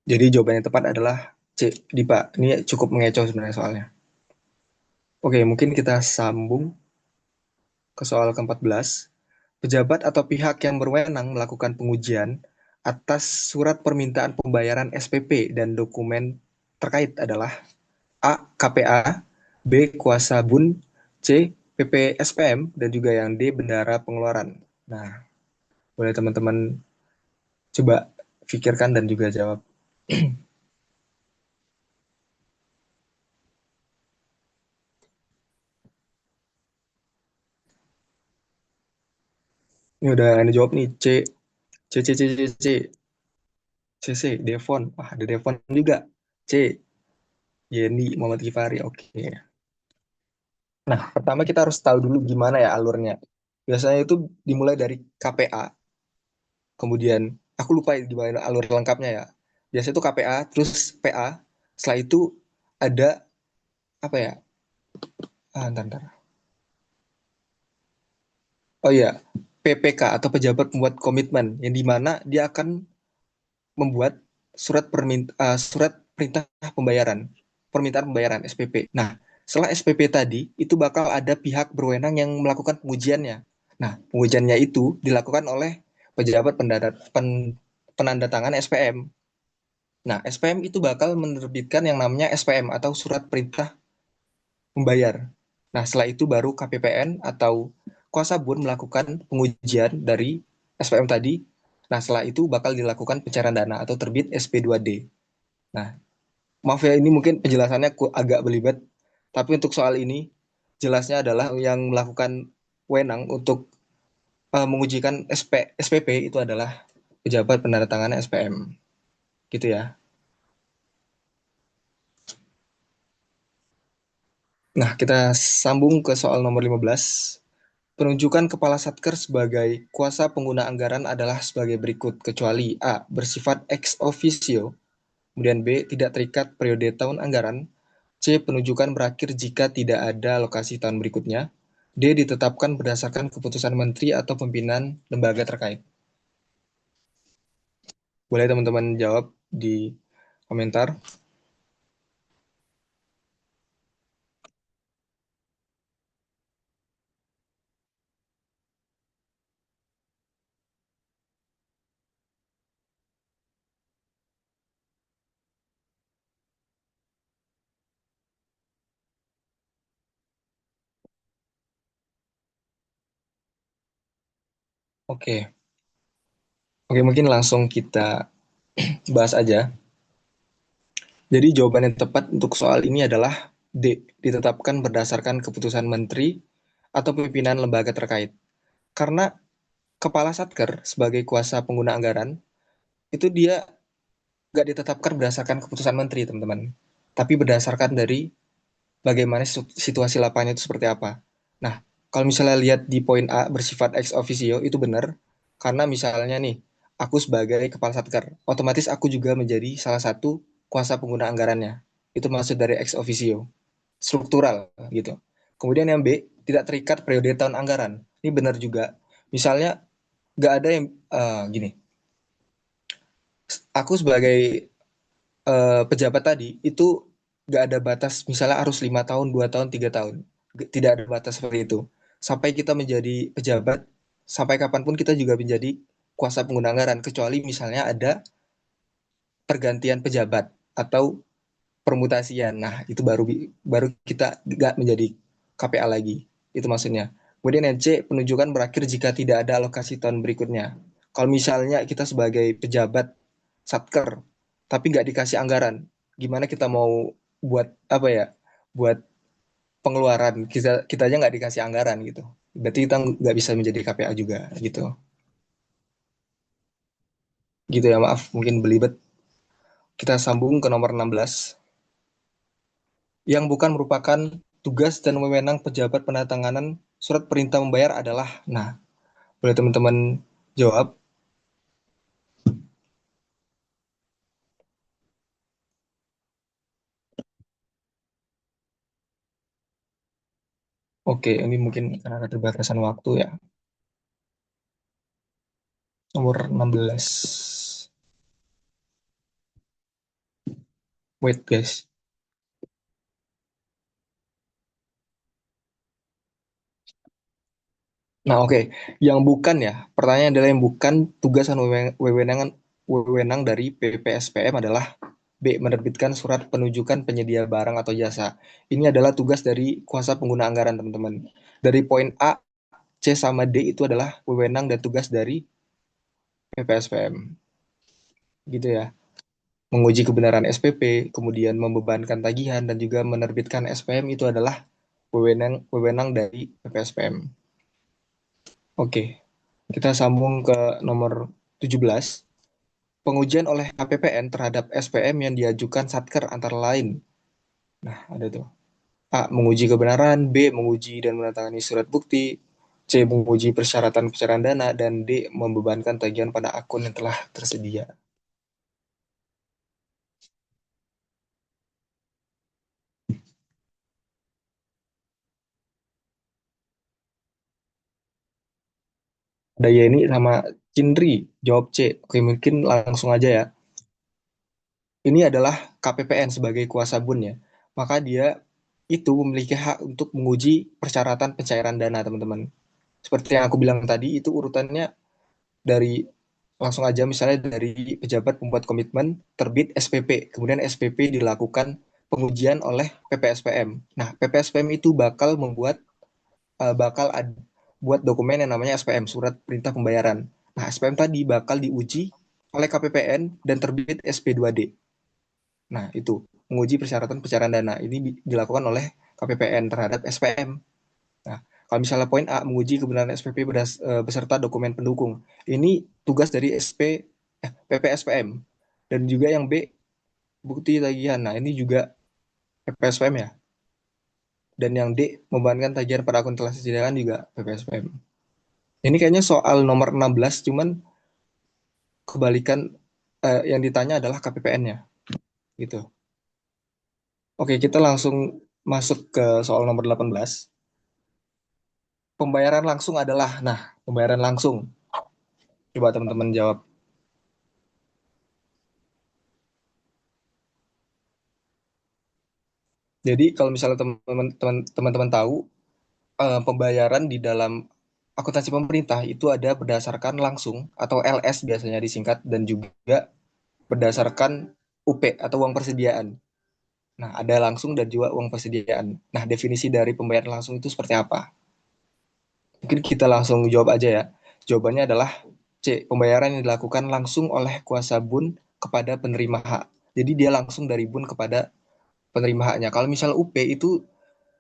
Jadi jawaban yang tepat adalah C, DIPA. Ini cukup mengecoh sebenarnya soalnya. Oke, mungkin kita sambung ke soal ke-14. Pejabat atau pihak yang berwenang melakukan pengujian atas surat permintaan pembayaran SPP dan dokumen terkait adalah A. KPA, B. Kuasa Bun, C. PPSPM, dan juga yang D. Bendara Pengeluaran. Nah, boleh teman-teman coba pikirkan dan juga jawab. Ini udah ada jawab nih, C. C, C, C, C, C. C, C, Devon. Wah, ada Devon juga. C. Yeni Muhammad Gifari. Oke. Nah, pertama kita harus tahu dulu gimana ya alurnya. Biasanya itu dimulai dari KPA, kemudian aku lupa ya gimana alur lengkapnya ya. Biasanya itu KPA, terus PA, setelah itu ada apa ya? Ntar. Oh iya, PPK atau pejabat pembuat komitmen, yang dimana dia akan membuat surat perintah pembayaran, permintaan pembayaran SPP. Nah, setelah SPP tadi, itu bakal ada pihak berwenang yang melakukan pengujiannya. Nah, pengujiannya itu dilakukan oleh pejabat penandatangan SPM. Nah, SPM itu bakal menerbitkan yang namanya SPM atau surat perintah membayar. Nah, setelah itu baru KPPN atau kuasa bun melakukan pengujian dari SPM tadi. Nah, setelah itu bakal dilakukan pencairan dana atau terbit SP2D. Nah, maaf ya ini mungkin penjelasannya agak belibet, tapi untuk soal ini jelasnya adalah yang melakukan wenang untuk mengujikan SPP itu adalah pejabat penandatangan SPM. Gitu ya. Nah, kita sambung ke soal nomor 15. Penunjukan Kepala Satker sebagai kuasa pengguna anggaran adalah sebagai berikut, kecuali A. Bersifat ex officio, kemudian B. Tidak terikat periode tahun anggaran, C. Penunjukan berakhir jika tidak ada alokasi tahun berikutnya, D. Ditetapkan berdasarkan keputusan menteri atau pimpinan lembaga terkait. Boleh teman-teman jawab di komentar. Oke, oke mungkin langsung kita bahas aja. Jadi jawaban yang tepat untuk soal ini adalah D. Ditetapkan berdasarkan keputusan menteri atau pimpinan lembaga terkait. Karena Kepala Satker sebagai kuasa pengguna anggaran, itu dia nggak ditetapkan berdasarkan keputusan menteri, teman-teman. Tapi berdasarkan dari bagaimana situasi lapangannya itu seperti apa. Nah, kalau misalnya lihat di poin A bersifat ex officio, itu benar. Karena misalnya nih, aku sebagai Kepala Satker, otomatis aku juga menjadi salah satu kuasa pengguna anggarannya. Itu maksud dari ex officio. Struktural gitu. Kemudian yang B, tidak terikat periode tahun anggaran. Ini benar juga. Misalnya nggak ada yang gini. Aku sebagai pejabat tadi itu nggak ada batas. Misalnya harus 5 tahun, 2 tahun, 3 tahun. Tidak ada batas seperti itu. Sampai kita menjadi pejabat, sampai kapanpun kita juga menjadi kuasa pengguna anggaran. Kecuali misalnya ada pergantian pejabat atau permutasian. Nah, itu baru baru kita nggak menjadi KPA lagi. Itu maksudnya. Kemudian yang C, penunjukan berakhir jika tidak ada alokasi tahun berikutnya. Kalau misalnya kita sebagai pejabat satker, tapi nggak dikasih anggaran, gimana kita mau buat apa ya? Buat pengeluaran kita aja nggak dikasih anggaran gitu. Berarti kita nggak bisa menjadi KPA juga gitu. Gitu ya, maaf mungkin belibet. Kita sambung ke nomor 16. Yang bukan merupakan tugas dan wewenang pejabat penandatanganan surat perintah membayar adalah, nah, boleh teman-teman jawab. Oke, ini mungkin karena keterbatasan waktu ya. Nomor 16. Wait, guys. Nah, oke. Yang bukan ya, pertanyaan adalah yang bukan tugas dan wewenang dari PPSPM adalah B. Menerbitkan surat penunjukan penyedia barang atau jasa. Ini adalah tugas dari kuasa pengguna anggaran, teman-teman. Dari poin A, C sama D itu adalah wewenang dan tugas dari PPSPM. Gitu ya. Menguji kebenaran SPP, kemudian membebankan tagihan, dan juga menerbitkan SPM itu adalah wewenang dari PPSPM. Oke, kita sambung ke nomor 17. Pengujian oleh KPPN terhadap SPM yang diajukan Satker antara lain. Nah, ada tuh. A. Menguji kebenaran, B. Menguji dan menandatangani surat bukti, C. Menguji persyaratan pencairan dana, dan D. Membebankan tagihan pada akun yang telah tersedia. Ada Yeni sama Cindri, jawab C. Oke, mungkin langsung aja ya. ini adalah KPPN sebagai kuasa bun ya. Maka dia itu memiliki hak untuk menguji persyaratan pencairan dana, teman-teman. Seperti yang aku bilang tadi, itu urutannya dari langsung aja misalnya dari pejabat pembuat komitmen terbit SPP, kemudian SPP dilakukan pengujian oleh PPSPM. Nah, PPSPM itu buat dokumen yang namanya SPM, surat perintah pembayaran. Nah, SPM tadi bakal diuji oleh KPPN dan terbit SP2D. Nah, itu menguji persyaratan pencairan dana. Ini dilakukan oleh KPPN terhadap SPM. Nah, kalau misalnya poin A menguji kebenaran SPP beserta dokumen pendukung. Ini tugas dari PPSPM. Dan juga yang B bukti tagihan. Nah, ini juga PPSPM ya. Dan yang D membebankan tagihan pada akun telah disediakan juga PPSPM. Ini kayaknya soal nomor 16 cuman kebalikan yang ditanya adalah KPPN-nya gitu. Oke, kita langsung masuk ke soal nomor 18. Pembayaran langsung adalah, nah, pembayaran langsung. Coba teman-teman jawab. Jadi kalau misalnya teman-teman tahu, pembayaran di dalam akuntansi pemerintah itu ada berdasarkan langsung atau LS biasanya disingkat dan juga berdasarkan UP atau uang persediaan. Nah, ada langsung dan juga uang persediaan. Nah, definisi dari pembayaran langsung itu seperti apa? Mungkin kita langsung jawab aja ya. Jawabannya adalah C. Pembayaran yang dilakukan langsung oleh kuasa bun kepada penerima hak. Jadi dia langsung dari bun kepada penerima haknya. Kalau misal UP itu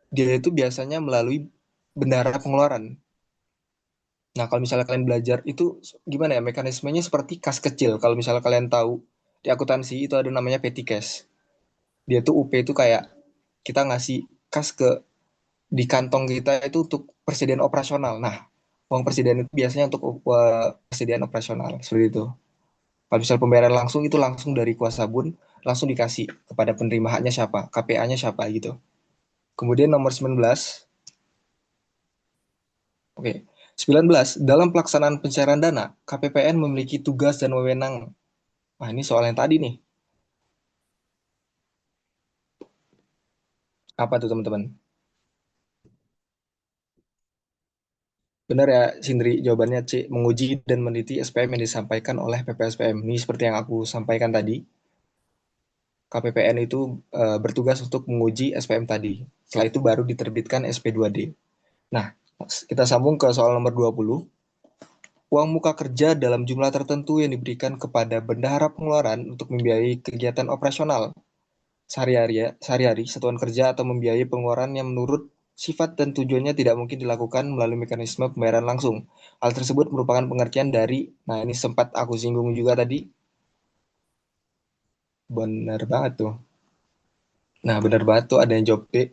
dia itu biasanya melalui bendahara pengeluaran. Nah, kalau misalnya kalian belajar itu gimana ya mekanismenya seperti kas kecil. Kalau misalnya kalian tahu di akuntansi itu ada namanya petty cash. Dia tuh UP itu kayak kita ngasih kas ke di kantong kita itu untuk persediaan operasional. Nah, uang persediaan itu biasanya untuk persediaan operasional seperti itu. Kalau misal pembayaran langsung itu langsung dari kuasa bun langsung dikasih kepada penerima haknya siapa, KPA-nya siapa gitu. Kemudian nomor 19. Oke. 19. Dalam pelaksanaan pencairan dana, KPPN memiliki tugas dan wewenang. Nah, ini soal yang tadi nih. Apa tuh teman-teman? Benar ya, Sindri, jawabannya C. Menguji dan meneliti SPM yang disampaikan oleh PPSPM. Ini seperti yang aku sampaikan tadi. KPPN itu bertugas untuk menguji SPM tadi. Setelah itu baru diterbitkan SP2D. Nah, kita sambung ke soal nomor 20. Uang muka kerja dalam jumlah tertentu yang diberikan kepada bendahara pengeluaran untuk membiayai kegiatan operasional sehari-hari satuan kerja atau membiayai pengeluaran yang menurut sifat dan tujuannya tidak mungkin dilakukan melalui mekanisme pembayaran langsung. Hal tersebut merupakan pengertian dari, nah ini sempat aku singgung juga tadi, benar banget tuh. Nah, benar banget tuh ada yang jawab B.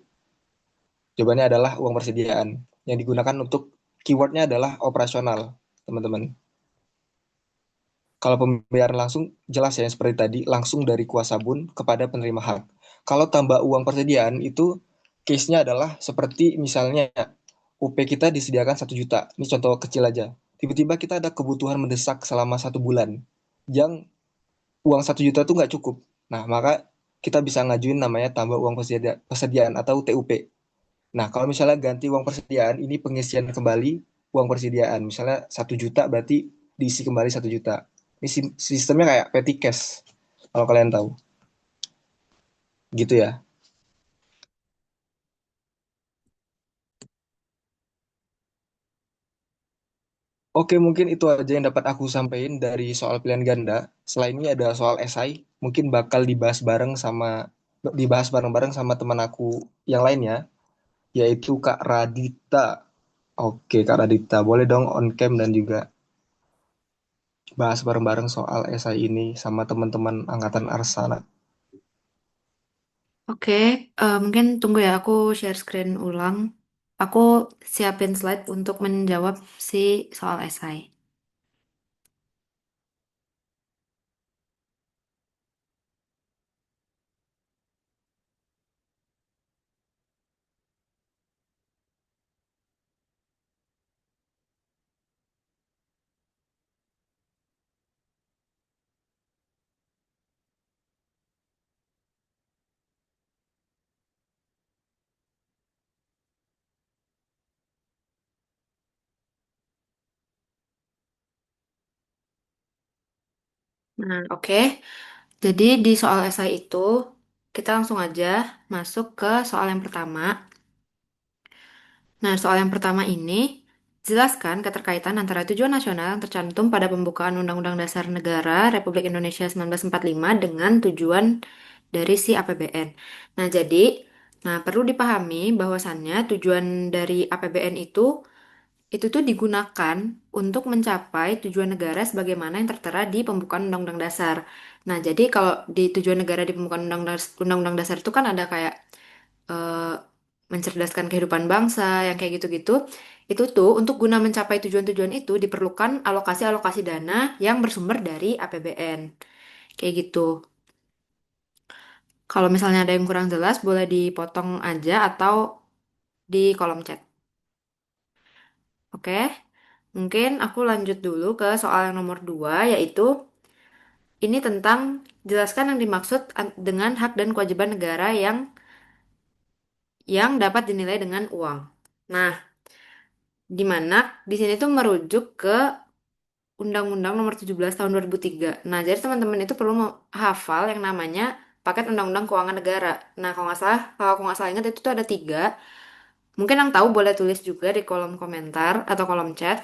Jawabannya adalah uang persediaan yang digunakan untuk keywordnya adalah operasional, teman-teman. Kalau pembayaran langsung jelas ya seperti tadi langsung dari kuasa bun kepada penerima hak. Kalau tambah uang persediaan itu case-nya adalah seperti misalnya UP kita disediakan 1 juta. Ini contoh kecil aja. Tiba-tiba kita ada kebutuhan mendesak selama 1 bulan yang uang 1 juta itu nggak cukup. Nah, maka kita bisa ngajuin namanya tambah uang persediaan atau TUP. Nah, kalau misalnya ganti uang persediaan, ini pengisian kembali uang persediaan. Misalnya 1 juta berarti diisi kembali 1 juta. Ini sistemnya kayak petty cash, kalau kalian tahu. Gitu ya. Oke, mungkin itu aja yang dapat aku sampaikan dari soal pilihan ganda. Selain ini ada soal esai, mungkin bakal dibahas bareng-bareng sama teman aku yang lainnya, yaitu Kak Radita. Oke, Kak Radita, boleh dong on cam dan juga bahas bareng-bareng soal esai ini sama teman-teman angkatan Arsana. Oke, mungkin tunggu ya, aku share screen ulang. Aku siapin slide untuk menjawab si soal esai. Nah, oke. Jadi di soal esai itu kita langsung aja masuk ke soal yang pertama. Nah, soal yang pertama ini jelaskan keterkaitan antara tujuan nasional yang tercantum pada pembukaan Undang-Undang Dasar Negara Republik Indonesia 1945 dengan tujuan dari si APBN. Nah, perlu dipahami bahwasannya tujuan dari APBN itu tuh digunakan untuk mencapai tujuan negara sebagaimana yang tertera di pembukaan Undang-Undang Dasar. Nah, jadi kalau di tujuan negara di pembukaan Undang-Undang Dasar itu kan ada kayak eh, mencerdaskan kehidupan bangsa, yang kayak gitu-gitu. Itu tuh untuk guna mencapai tujuan-tujuan itu diperlukan alokasi-alokasi dana yang bersumber dari APBN. Kayak gitu. Kalau misalnya ada yang kurang jelas, boleh dipotong aja atau di kolom chat. Oke, mungkin aku lanjut dulu ke soal yang nomor 2, yaitu ini tentang jelaskan yang dimaksud dengan hak dan kewajiban negara yang dapat dinilai dengan uang. Nah, di mana di sini tuh merujuk ke Undang-Undang Nomor 17 Tahun 2003. Nah, jadi teman-teman itu perlu hafal yang namanya paket Undang-Undang Keuangan Negara. Nah, kalau aku nggak salah ingat itu tuh ada tiga. Mungkin yang tahu boleh tulis juga di kolom komentar atau kolom chat.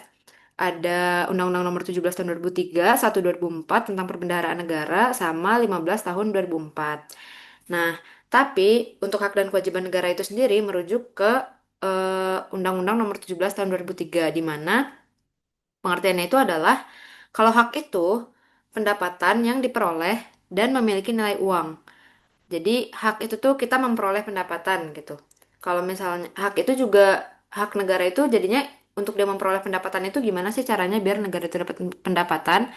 Ada Undang-Undang Nomor 17 Tahun 2003, 1 2004 tentang Perbendaharaan Negara, sama 15 Tahun 2004. Nah, tapi untuk hak dan kewajiban negara itu sendiri merujuk ke Undang-Undang Nomor 17 Tahun 2003, di mana pengertiannya itu adalah kalau hak itu pendapatan yang diperoleh dan memiliki nilai uang. Jadi hak itu tuh kita memperoleh pendapatan gitu. Kalau misalnya hak itu juga hak negara itu jadinya untuk dia memperoleh pendapatan itu gimana sih caranya biar negara itu dapat pendapatan?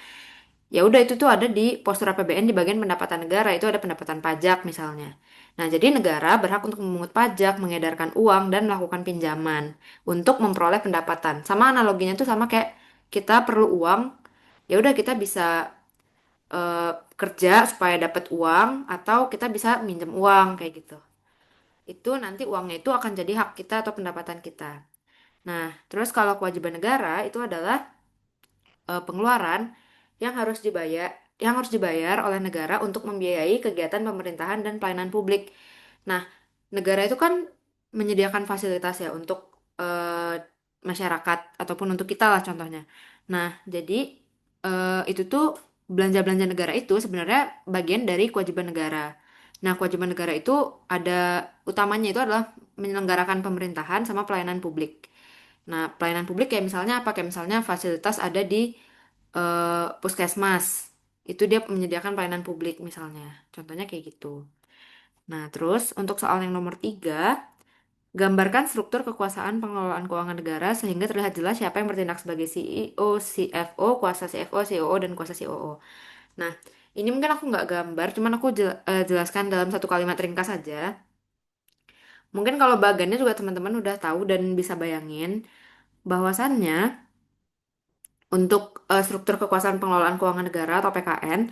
Ya udah itu tuh ada di postur APBN di bagian pendapatan negara itu ada pendapatan pajak misalnya. Nah, jadi negara berhak untuk memungut pajak, mengedarkan uang dan melakukan pinjaman untuk memperoleh pendapatan. Sama analoginya tuh sama kayak kita perlu uang, ya udah kita bisa eh, kerja supaya dapat uang atau kita bisa minjem uang kayak gitu. Itu nanti uangnya itu akan jadi hak kita atau pendapatan kita. Nah, terus kalau kewajiban negara itu adalah pengeluaran yang harus dibayar oleh negara untuk membiayai kegiatan pemerintahan dan pelayanan publik. Nah, negara itu kan menyediakan fasilitas ya untuk masyarakat ataupun untuk kita lah contohnya. Nah, jadi itu tuh belanja-belanja negara itu sebenarnya bagian dari kewajiban negara. Nah, kewajiban negara itu ada utamanya itu adalah menyelenggarakan pemerintahan sama pelayanan publik. Nah, pelayanan publik kayak misalnya apa? Kayak misalnya fasilitas ada di puskesmas. Itu dia menyediakan pelayanan publik misalnya. Contohnya kayak gitu. Nah, terus untuk soal yang nomor 3, gambarkan struktur kekuasaan pengelolaan keuangan negara sehingga terlihat jelas siapa yang bertindak sebagai CEO, CFO, kuasa CFO, COO, dan kuasa COO. Nah, ini mungkin aku nggak gambar, cuman aku jelaskan dalam satu kalimat ringkas saja. Mungkin kalau bagannya juga teman-teman udah tahu dan bisa bayangin bahwasannya untuk struktur kekuasaan pengelolaan keuangan negara atau PKN,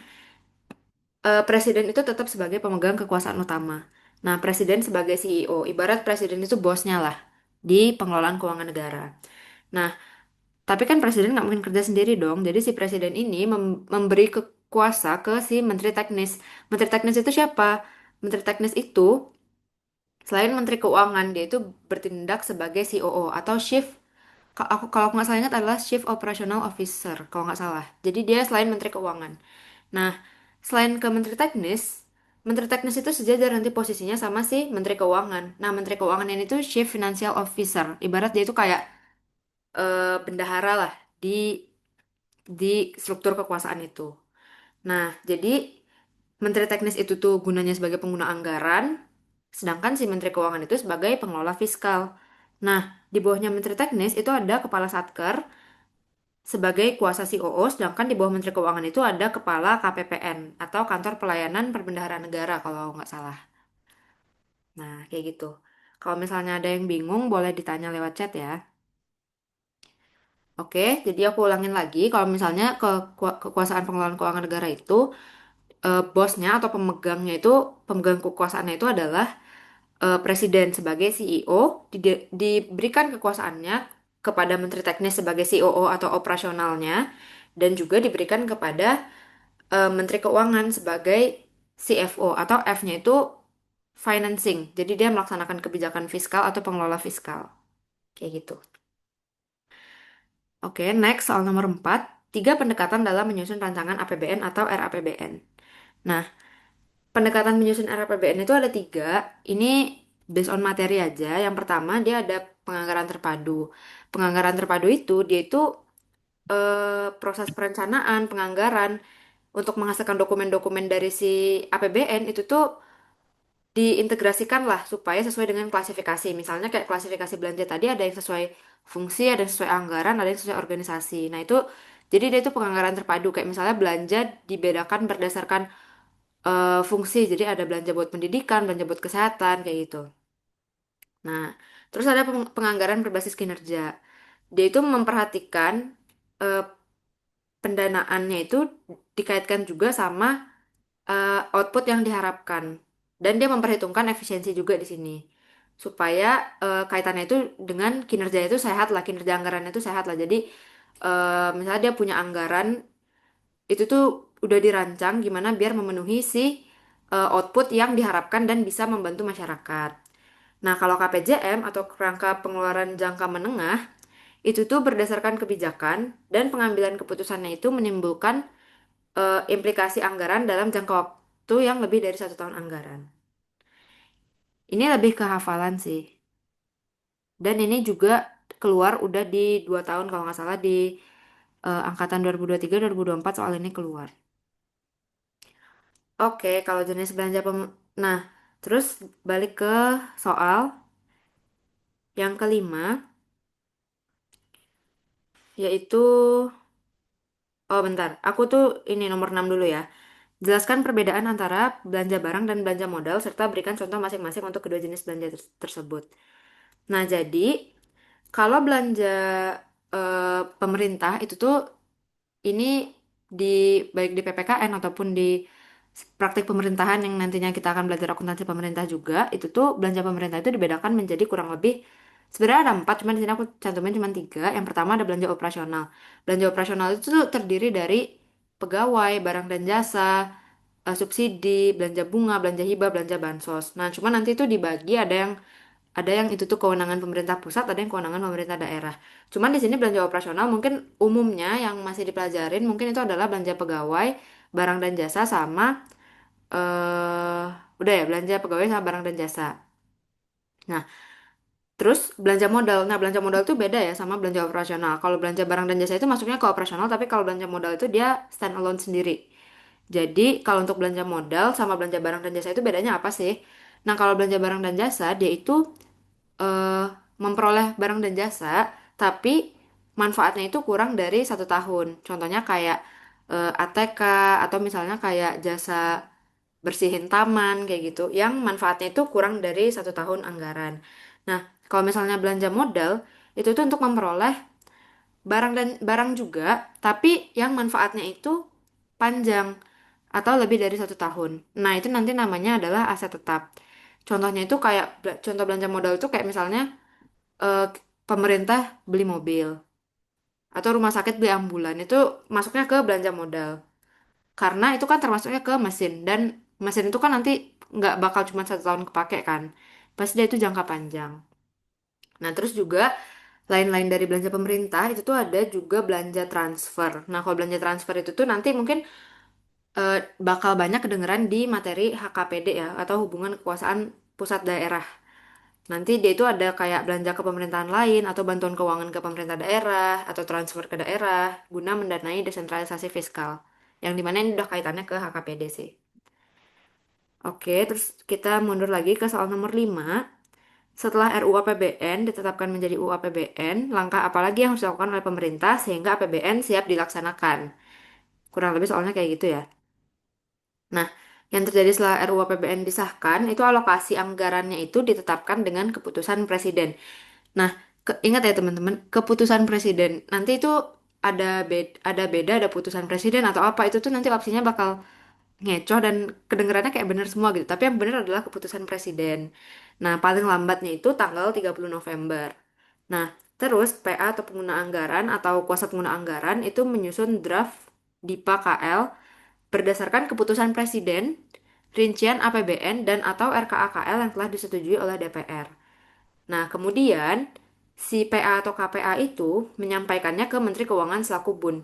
presiden itu tetap sebagai pemegang kekuasaan utama. Nah, presiden sebagai CEO, ibarat presiden itu bosnya lah di pengelolaan keuangan negara. Nah, tapi kan presiden nggak mungkin kerja sendiri dong. Jadi si presiden ini memberi kuasa ke si menteri teknis. Menteri teknis itu siapa? Menteri teknis itu selain menteri keuangan, dia itu bertindak sebagai COO atau Chief. Kalau aku nggak salah ingat adalah Chief Operational Officer kalau nggak salah. Jadi dia selain menteri keuangan. Nah, selain ke menteri teknis itu sejajar nanti posisinya sama si menteri keuangan. Nah, menteri keuangan ini tuh Chief Financial Officer. Ibarat dia itu kayak bendahara lah di struktur kekuasaan itu. Nah, jadi menteri teknis itu tuh gunanya sebagai pengguna anggaran, sedangkan si menteri keuangan itu sebagai pengelola fiskal. Nah, di bawahnya menteri teknis itu ada kepala satker sebagai kuasa COO, sedangkan di bawah menteri keuangan itu ada kepala KPPN atau Kantor Pelayanan Perbendaharaan Negara kalau nggak salah. Nah, kayak gitu. Kalau misalnya ada yang bingung, boleh ditanya lewat chat ya. Oke, jadi aku ulangin lagi. Kalau misalnya kekuasaan pengelolaan keuangan negara itu bosnya atau pemegang kekuasaannya itu adalah presiden sebagai CEO, diberikan kekuasaannya kepada menteri teknis sebagai COO atau operasionalnya, dan juga diberikan kepada Menteri Keuangan sebagai CFO atau F-nya itu financing. Jadi dia melaksanakan kebijakan fiskal atau pengelola fiskal. Kayak gitu. Oke, next soal nomor 4. Tiga pendekatan dalam menyusun rancangan APBN atau RAPBN. Nah, pendekatan menyusun RAPBN itu ada tiga. Ini based on materi aja. Yang pertama, dia ada penganggaran terpadu. Penganggaran terpadu itu, dia itu proses perencanaan, penganggaran, untuk menghasilkan dokumen-dokumen dari si APBN itu tuh diintegrasikan lah supaya sesuai dengan klasifikasi. Misalnya kayak klasifikasi belanja tadi ada yang sesuai fungsi, ada yang sesuai anggaran, ada yang sesuai organisasi. Nah itu jadi dia itu penganggaran terpadu kayak misalnya belanja dibedakan berdasarkan fungsi. Jadi ada belanja buat pendidikan, belanja buat kesehatan kayak gitu. Nah, terus ada penganggaran berbasis kinerja. Dia itu memperhatikan eh, pendanaannya itu dikaitkan juga sama output yang diharapkan. Dan dia memperhitungkan efisiensi juga di sini. Supaya kaitannya itu dengan kinerja itu sehat lah, kinerja anggarannya itu sehat lah. Jadi misalnya dia punya anggaran, itu tuh udah dirancang gimana biar memenuhi si output yang diharapkan dan bisa membantu masyarakat. Nah, kalau KPJM atau kerangka pengeluaran jangka menengah, itu tuh berdasarkan kebijakan dan pengambilan keputusannya itu menimbulkan implikasi anggaran dalam jangka waktu yang lebih dari 1 tahun anggaran. Ini lebih ke hafalan sih. Dan ini juga keluar udah di 2 tahun kalau nggak salah di angkatan 2023-2024 soal ini keluar. Oke, kalau jenis belanja Nah, terus balik ke soal yang kelima, yaitu... Oh, bentar. Aku tuh ini nomor 6 dulu ya. Jelaskan perbedaan antara belanja barang dan belanja modal, serta berikan contoh masing-masing untuk kedua jenis belanja tersebut. Nah, jadi kalau belanja pemerintah itu tuh ini di baik di PPKN ataupun di praktik pemerintahan yang nantinya kita akan belajar akuntansi pemerintah juga, itu tuh belanja pemerintah itu dibedakan menjadi kurang lebih sebenarnya ada 4, cuman di sini aku cantumin cuma 3. Yang pertama ada belanja operasional. Belanja operasional itu tuh terdiri dari pegawai, barang dan jasa, subsidi, belanja bunga, belanja hibah, belanja bansos. Nah, cuma nanti itu dibagi ada yang itu tuh kewenangan pemerintah pusat, ada yang kewenangan pemerintah daerah. Cuman di sini belanja operasional mungkin umumnya yang masih dipelajarin mungkin itu adalah belanja pegawai, barang dan jasa sama eh udah ya belanja pegawai sama barang dan jasa. Nah, terus belanja modal. Nah, belanja modal itu beda ya sama belanja operasional. Kalau belanja barang dan jasa itu masuknya ke operasional, tapi kalau belanja modal itu dia stand alone sendiri. Jadi, kalau untuk belanja modal sama belanja barang dan jasa itu bedanya apa sih? Nah, kalau belanja barang dan jasa, dia itu eh, memperoleh barang dan jasa, tapi manfaatnya itu kurang dari 1 tahun. Contohnya kayak ATK atau misalnya kayak jasa bersihin taman kayak gitu, yang manfaatnya itu kurang dari 1 tahun anggaran. Nah, kalau misalnya belanja modal, itu tuh untuk memperoleh barang dan barang juga, tapi yang manfaatnya itu panjang atau lebih dari 1 tahun. Nah, itu nanti namanya adalah aset tetap. Contohnya itu kayak contoh belanja modal itu kayak misalnya eh, pemerintah beli mobil atau rumah sakit beli ambulan itu masuknya ke belanja modal karena itu kan termasuknya ke mesin dan mesin itu kan nanti nggak bakal cuma 1 tahun kepake kan, pasti dia itu jangka panjang. Nah terus juga lain-lain dari belanja pemerintah itu tuh ada juga belanja transfer. Nah kalau belanja transfer itu tuh nanti mungkin eh, bakal banyak kedengeran di materi HKPD ya atau hubungan kekuasaan pusat daerah. Nanti dia itu ada kayak belanja ke pemerintahan lain atau bantuan keuangan ke pemerintah daerah atau transfer ke daerah guna mendanai desentralisasi fiskal. Yang dimana ini udah kaitannya ke HKPD sih. Oke, terus kita mundur lagi ke soal nomor 5. Setelah RUU APBN ditetapkan menjadi UU APBN, langkah apa lagi yang harus dilakukan oleh pemerintah sehingga APBN siap dilaksanakan? Kurang lebih soalnya kayak gitu ya. Nah, yang terjadi setelah RUU APBN disahkan, itu alokasi anggarannya itu ditetapkan dengan keputusan presiden. Nah, ingat ya teman-teman, keputusan presiden. Nanti itu ada putusan presiden atau apa itu tuh nanti opsinya bakal ngecoh dan kedengarannya kayak bener semua gitu. Tapi yang bener adalah keputusan presiden. Nah, paling lambatnya itu tanggal 30 November. Nah, terus PA atau pengguna anggaran atau kuasa pengguna anggaran itu menyusun draft DIPA KL berdasarkan keputusan Presiden, rincian APBN dan atau RKAKL yang telah disetujui oleh DPR. Nah, kemudian si PA atau KPA itu menyampaikannya ke Menteri Keuangan selaku BUN.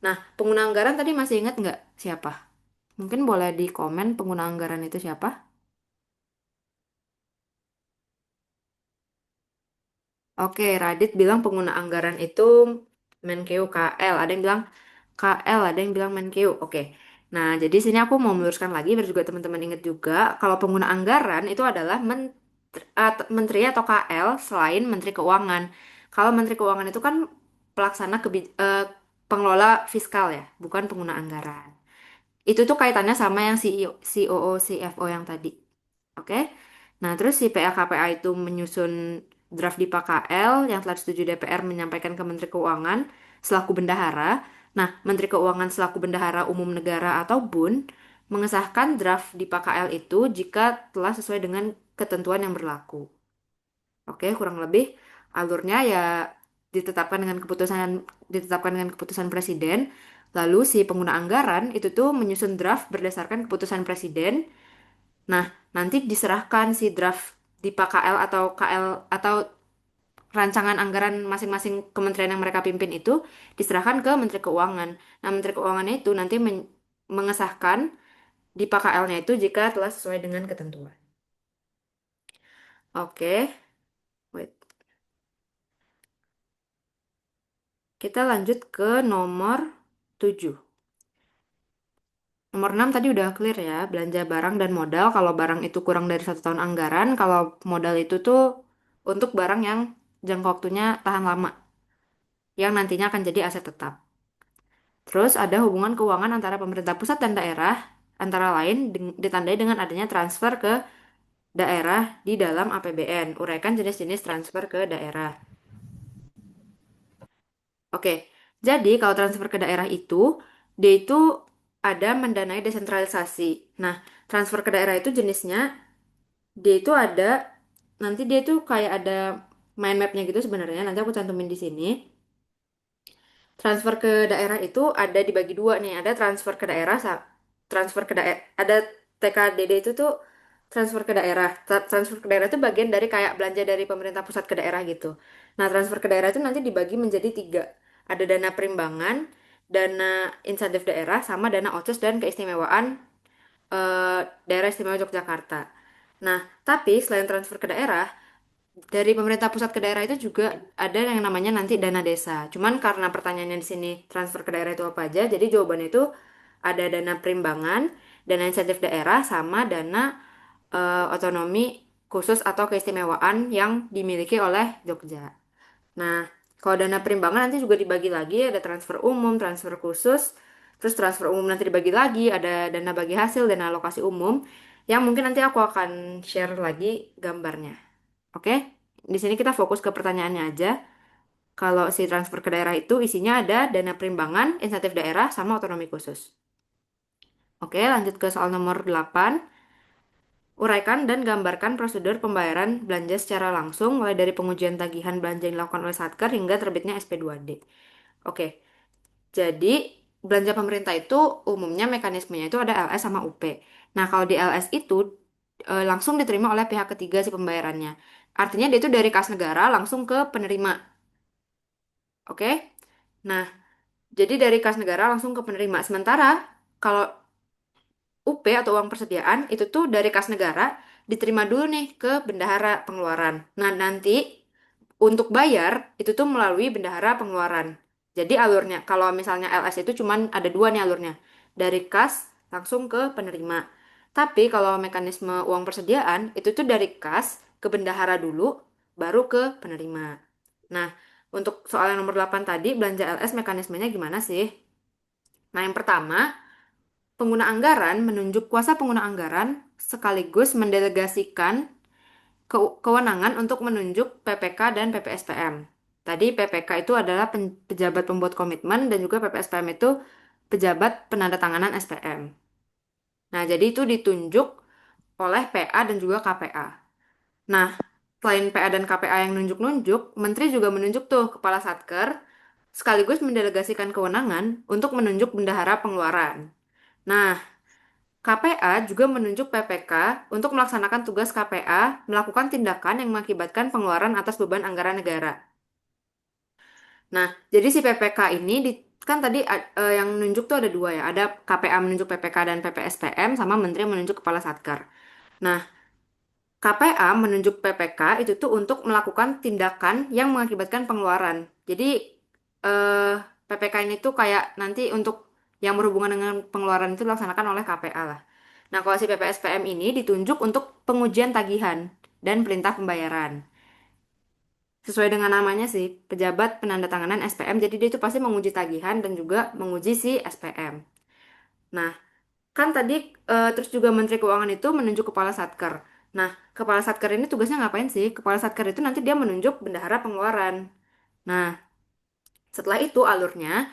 Nah, pengguna anggaran tadi masih ingat nggak siapa? Mungkin boleh di komen pengguna anggaran itu siapa? Oke, Radit bilang pengguna anggaran itu Menkeu KL. Ada yang bilang KL, ada yang bilang Menkeu. Oke. Nah, jadi sini aku mau meluruskan lagi biar juga teman-teman ingat juga kalau pengguna anggaran itu adalah menteri atau KL selain Menteri Keuangan. Kalau Menteri Keuangan itu kan pelaksana pengelola fiskal ya, bukan pengguna anggaran. Itu tuh kaitannya sama yang CEO, COO, CFO yang tadi. Oke. Nah, terus si PLKPA itu menyusun draft di PKL yang telah disetujui DPR menyampaikan ke Menteri Keuangan selaku bendahara. Nah, Menteri Keuangan selaku bendahara umum negara atau BUN mengesahkan draft di PKL itu jika telah sesuai dengan ketentuan yang berlaku. Oke, kurang lebih alurnya ya ditetapkan dengan keputusan presiden. Lalu si pengguna anggaran itu tuh menyusun draft berdasarkan keputusan presiden. Nah, nanti diserahkan si draft di PKL atau KL atau rancangan anggaran masing-masing kementerian yang mereka pimpin itu diserahkan ke Menteri Keuangan. Nah, Menteri Keuangannya itu nanti mengesahkan di PKL-nya itu jika telah sesuai dengan ketentuan. Oke, wait. Kita lanjut ke nomor 7. Nomor 6 tadi udah clear ya, belanja barang dan modal. Kalau barang itu kurang dari 1 tahun anggaran, kalau modal itu tuh untuk barang yang jangka waktunya tahan lama, yang nantinya akan jadi aset tetap. Terus ada hubungan keuangan antara pemerintah pusat dan daerah, antara lain ditandai dengan adanya transfer ke daerah di dalam APBN. Uraikan jenis-jenis transfer ke daerah. Oke, jadi kalau transfer ke daerah itu, dia itu ada mendanai desentralisasi. Nah, transfer ke daerah itu jenisnya, dia itu ada, nanti dia itu kayak ada mind mapnya gitu sebenarnya. Nanti aku cantumin di sini. Transfer ke daerah itu ada dibagi dua nih. Ada transfer ke daerah, transfer ke daerah, ada TKDD itu tuh transfer ke daerah. Transfer ke daerah itu bagian dari kayak belanja dari pemerintah pusat ke daerah gitu. Nah, transfer ke daerah itu nanti dibagi menjadi tiga. Ada dana perimbangan, dana insentif daerah, sama dana otsus dan keistimewaan daerah istimewa Yogyakarta. Nah, tapi selain transfer ke daerah, dari pemerintah pusat ke daerah itu juga ada yang namanya nanti dana desa. Cuman karena pertanyaannya di sini transfer ke daerah itu apa aja, jadi jawabannya itu ada dana perimbangan, dana insentif daerah, sama dana otonomi khusus atau keistimewaan yang dimiliki oleh Jogja. Nah, kalau dana perimbangan nanti juga dibagi lagi, ada transfer umum, transfer khusus, terus transfer umum nanti dibagi lagi, ada dana bagi hasil, dana alokasi umum, yang mungkin nanti aku akan share lagi gambarnya. Oke, di sini kita fokus ke pertanyaannya aja. Kalau si transfer ke daerah itu isinya ada dana perimbangan, insentif daerah, sama otonomi khusus. Oke, lanjut ke soal nomor 8. Uraikan dan gambarkan prosedur pembayaran belanja secara langsung mulai dari pengujian tagihan belanja yang dilakukan oleh Satker hingga terbitnya SP2D. Oke, jadi belanja pemerintah itu umumnya mekanismenya itu ada LS sama UP. Nah, kalau di LS itu langsung diterima oleh pihak ketiga si pembayarannya. Artinya dia itu dari kas negara langsung ke penerima. Oke? Nah, jadi dari kas negara langsung ke penerima. Sementara kalau UP atau uang persediaan itu tuh dari kas negara diterima dulu nih ke bendahara pengeluaran. Nah, nanti untuk bayar itu tuh melalui bendahara pengeluaran. Jadi alurnya, kalau misalnya LS itu cuman ada dua nih alurnya. Dari kas langsung ke penerima. Tapi kalau mekanisme uang persediaan itu tuh dari kas ke bendahara dulu, baru ke penerima. Nah, untuk soal yang nomor 8 tadi, belanja LS mekanismenya gimana sih? Nah, yang pertama, pengguna anggaran menunjuk kuasa pengguna anggaran sekaligus mendelegasikan kewenangan untuk menunjuk PPK dan PPSPM. Tadi PPK itu adalah pejabat pembuat komitmen dan juga PPSPM itu pejabat penandatanganan SPM. Nah, jadi itu ditunjuk oleh PA dan juga KPA. Nah, selain PA dan KPA yang nunjuk-nunjuk, Menteri juga menunjuk tuh Kepala Satker sekaligus mendelegasikan kewenangan untuk menunjuk bendahara pengeluaran. Nah, KPA juga menunjuk PPK untuk melaksanakan tugas KPA melakukan tindakan yang mengakibatkan pengeluaran atas beban anggaran negara. Nah, jadi si PPK ini kan tadi yang menunjuk tuh ada dua ya. Ada KPA menunjuk PPK dan PPSPM sama Menteri yang menunjuk Kepala Satker. Nah, KPA menunjuk PPK itu tuh untuk melakukan tindakan yang mengakibatkan pengeluaran. Jadi PPK ini tuh kayak nanti untuk yang berhubungan dengan pengeluaran itu dilaksanakan oleh KPA lah. Nah, kalau si PPSPM ini ditunjuk untuk pengujian tagihan dan perintah pembayaran. Sesuai dengan namanya sih, pejabat penandatanganan SPM. Jadi dia itu pasti menguji tagihan dan juga menguji si SPM. Nah, kan tadi terus juga Menteri Keuangan itu menunjuk Kepala Satker. Nah, Kepala Satker ini tugasnya ngapain sih? Kepala Satker itu nanti dia menunjuk bendahara pengeluaran. Nah, setelah itu alurnya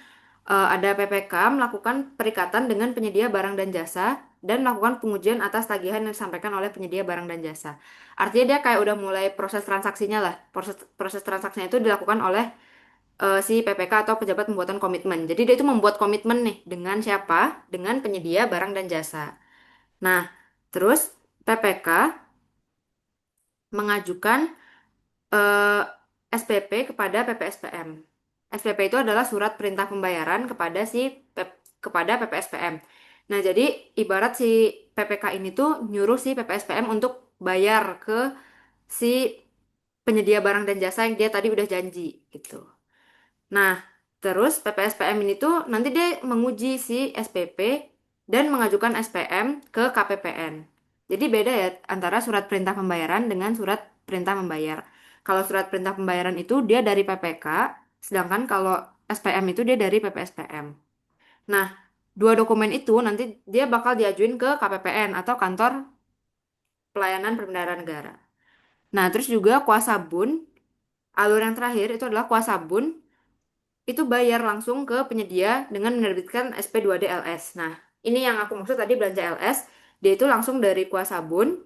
ada PPK melakukan perikatan dengan penyedia barang dan jasa dan melakukan pengujian atas tagihan yang disampaikan oleh penyedia barang dan jasa. Artinya dia kayak udah mulai proses transaksinya lah. Proses transaksinya itu dilakukan oleh si PPK atau pejabat pembuatan komitmen. Jadi dia itu membuat komitmen nih dengan siapa? Dengan penyedia barang dan jasa. Nah, terus PPK mengajukan eh, SPP kepada PPSPM. SPP itu adalah surat perintah pembayaran kepada PPSPM. Nah, jadi ibarat si PPK ini tuh nyuruh si PPSPM untuk bayar ke si penyedia barang dan jasa yang dia tadi udah janji gitu. Nah, terus PPSPM ini tuh nanti dia menguji si SPP dan mengajukan SPM ke KPPN. Jadi beda ya antara surat perintah pembayaran dengan surat perintah membayar. Kalau surat perintah pembayaran itu dia dari PPK, sedangkan kalau SPM itu dia dari PPSPM. Nah, dua dokumen itu nanti dia bakal diajuin ke KPPN atau Kantor Pelayanan Perbendaharaan Negara. Nah, terus juga kuasa bun, alur yang terakhir itu adalah kuasa bun itu bayar langsung ke penyedia dengan menerbitkan SP2D LS. Nah, ini yang aku maksud tadi belanja LS, dia itu langsung dari kuasa bun,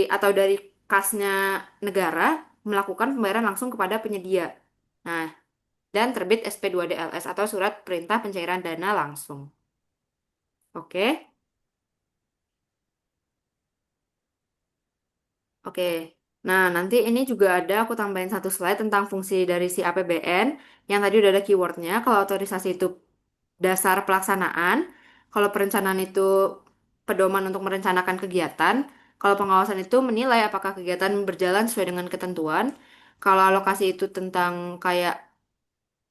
atau dari kasnya negara melakukan pembayaran langsung kepada penyedia. Nah, dan terbit SP2D LS atau surat perintah pencairan dana langsung. Oke? Oke. Nah, nanti ini juga ada aku tambahin satu slide tentang fungsi dari si APBN yang tadi udah ada keywordnya. Kalau otorisasi itu dasar pelaksanaan, kalau perencanaan itu pedoman untuk merencanakan kegiatan, kalau pengawasan itu menilai apakah kegiatan berjalan sesuai dengan ketentuan, kalau alokasi itu tentang kayak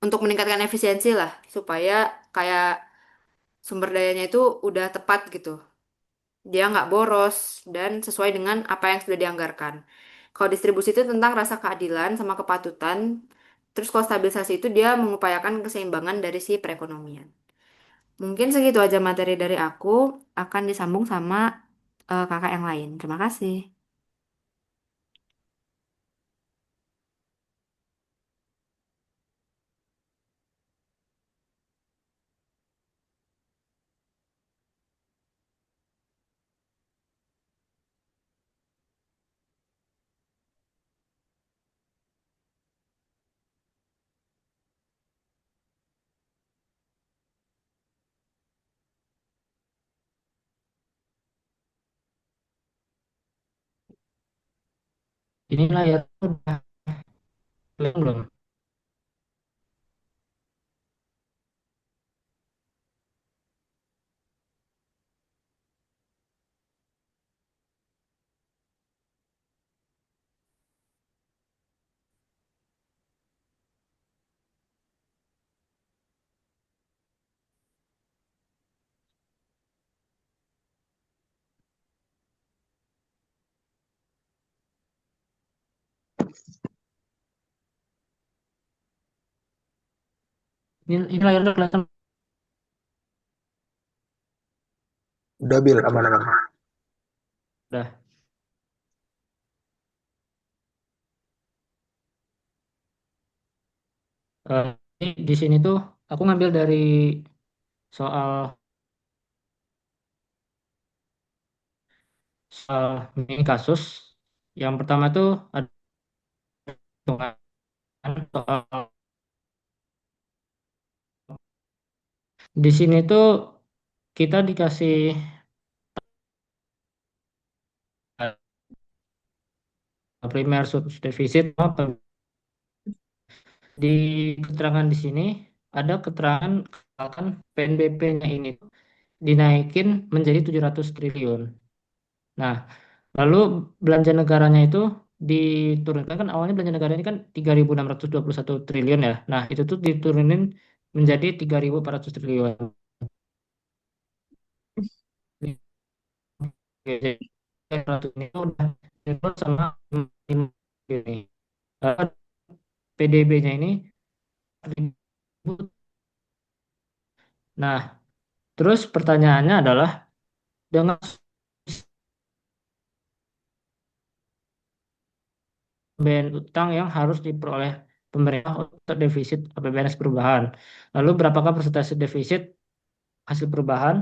untuk meningkatkan efisiensi lah, supaya kayak sumber dayanya itu udah tepat gitu. Dia nggak boros dan sesuai dengan apa yang sudah dianggarkan. Kalau distribusi itu tentang rasa keadilan sama kepatutan, terus kalau stabilisasi itu dia mengupayakan keseimbangan dari si perekonomian. Mungkin segitu aja materi dari aku, akan disambung sama kakak yang lain. Terima kasih. Ini layar udah kelihatan belum? Ini layar udah kelihatan. Udah bil aman-aman. Udah. Eh, ini di sini tuh aku ngambil dari soal soal mini kasus. Yang pertama tuh ada hitungan soal di sini tuh kita dikasih primer surplus defisit di keterangan di sini ada keterangan akan PNBP-nya ini dinaikin menjadi 700 triliun. Nah, lalu belanja negaranya itu diturunkan kan awalnya belanja negara ini kan 3.621 triliun ya. Nah, itu tuh diturunin menjadi 3.400 triliun. Jadi, ini udah nurut sama ini. PDB-nya ini ribut. Nah, terus pertanyaannya adalah dengan BN utang yang harus diperoleh pemerintah untuk defisit APBN perubahan. Lalu berapakah persentase defisit hasil perubahan?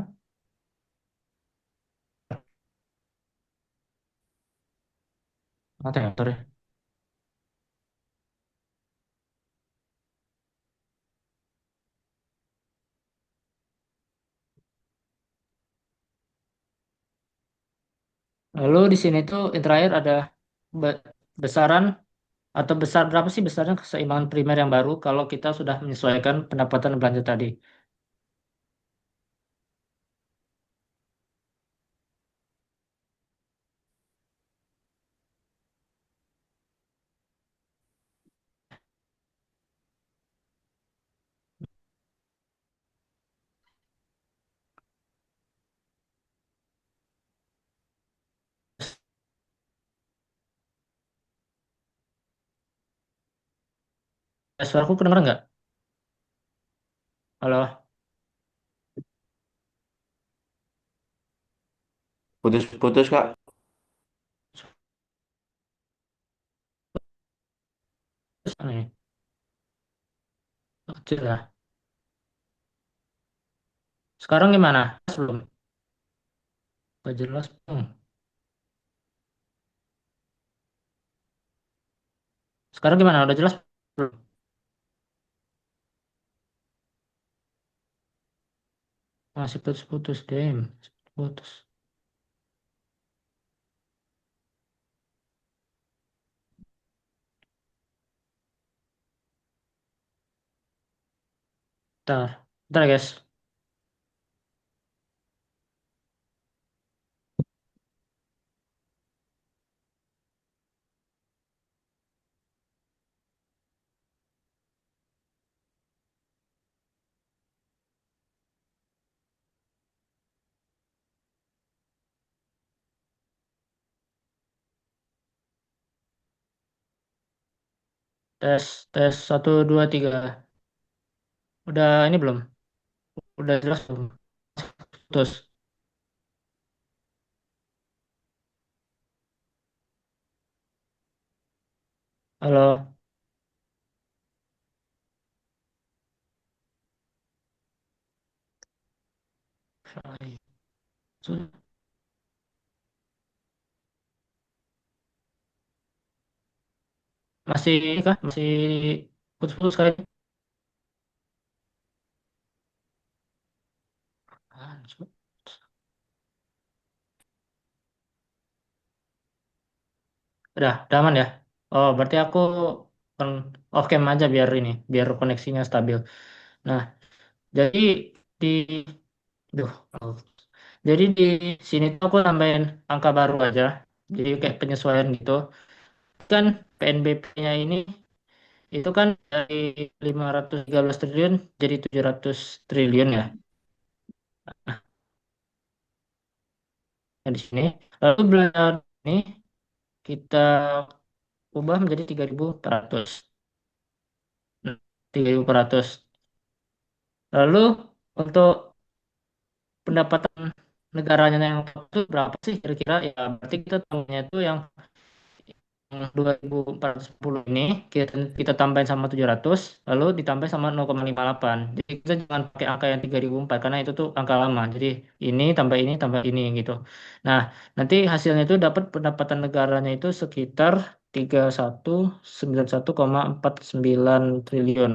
Nanti ya, sorry. Lalu di sini tuh yang terakhir ada be- besaran atau besar berapa sih besarnya keseimbangan primer yang baru kalau kita sudah menyesuaikan pendapatan belanja tadi. Suaraku kedengeran nggak? Halo, Putus-putus Kak. terus nih, kecil ya. Sekarang gimana? Belum. Gak jelas. Sekarang gimana? Udah jelas belum? Masih putus-putus, damn. Putus. Bentar, bentar ya, guys. Tes, tes, satu, dua, tiga. Udah ini belum? Udah jelas belum? Putus. Halo. Masih ini kah? Masih putus-putus kali? Ah, udah aman ya? Oh, berarti aku kan off cam aja biar ini, biar koneksinya stabil. Nah, jadi di, duh, oh. Jadi di sini tuh aku nambahin angka baru aja. Jadi kayak penyesuaian gitu. Kan PNBP-nya ini itu kan dari 513 triliun jadi 700 triliun ya. Nah, di sini. Lalu belanja ini kita ubah menjadi 3.400. Nah, 3.400. Lalu untuk pendapatan negaranya yang itu berapa sih kira-kira? Ya berarti kita tahunya itu yang 2.410 ini kita tambahin sama 700 lalu ditambah sama 0,58. Jadi kita jangan pakai angka yang 3.004 karena itu tuh angka lama. Jadi ini tambah ini gitu. Nah, nanti hasilnya itu dapat pendapatan negaranya itu sekitar 3191,49 triliun.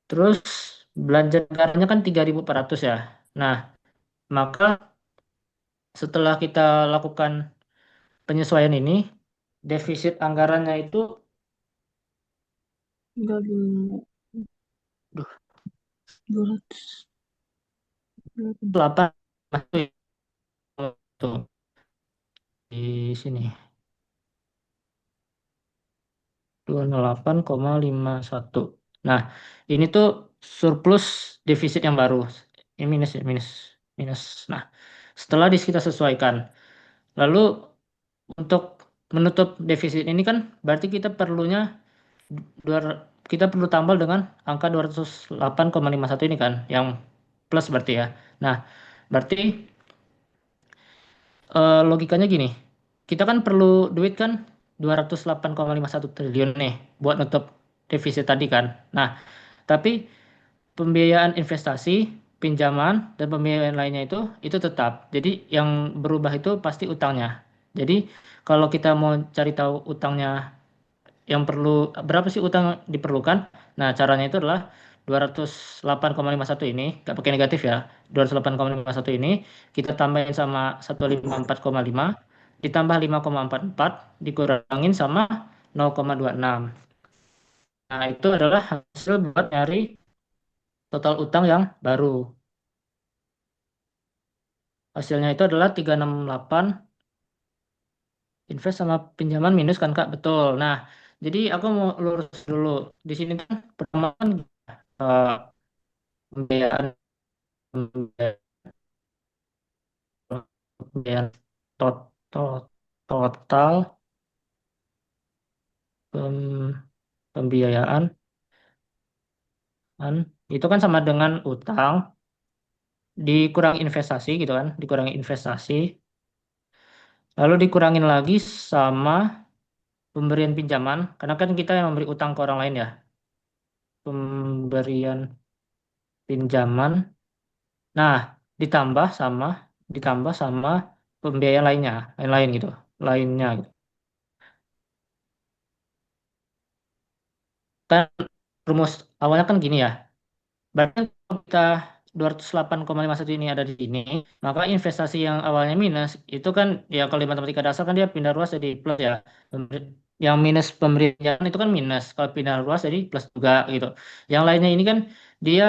Terus belanja negaranya kan 3.400 ya. Nah, maka setelah kita lakukan penyesuaian ini, defisit anggarannya itu Enggak dulu. duh, 200. 8 tuh di sini 28,51. Nah, ini tuh surplus defisit yang baru. Ini minus ya, minus. Minus. Nah, setelah kita sesuaikan. Lalu untuk menutup defisit ini kan berarti kita perlu tambal dengan angka 208,51 ini kan, yang plus berarti ya. Nah, berarti logikanya gini, kita kan perlu duit kan 208,51 triliun nih buat nutup defisit tadi kan. Nah, tapi pembiayaan investasi, pinjaman, dan pembiayaan lainnya itu tetap. Jadi yang berubah itu pasti utangnya. Jadi kalau kita mau cari tahu utangnya yang perlu berapa sih utang yang diperlukan? Nah, caranya itu adalah 208,51 ini, nggak pakai negatif ya. 208,51 ini kita tambahin sama 154,5 ditambah 5,44 dikurangin sama 0,26. Nah, itu adalah hasil buat nyari total utang yang baru. Hasilnya itu adalah 368 invest sama pinjaman minus kan Kak? Betul. Nah, jadi aku mau lurus dulu. Di sini kan pertama kan eh, pembiayaan pembiayaan pembiayaan total total pem- pembiayaan kan itu kan sama dengan utang dikurangi investasi gitu kan, dikurangi investasi lalu dikurangin lagi sama pemberian pinjaman karena kan kita yang memberi utang ke orang lain ya, pemberian pinjaman. Nah, ditambah sama ditambah sama pembiayaan lainnya, lain-lain gitu, lainnya gitu. Kan rumus awalnya kan gini ya. Berarti kalau kita 208,51 ini ada di sini, maka investasi yang awalnya minus itu kan ya kalau di matematika dasar kan dia pindah ruas jadi plus ya. Yang minus pemberian itu kan minus, kalau pindah ruas jadi plus juga gitu. Yang lainnya ini kan dia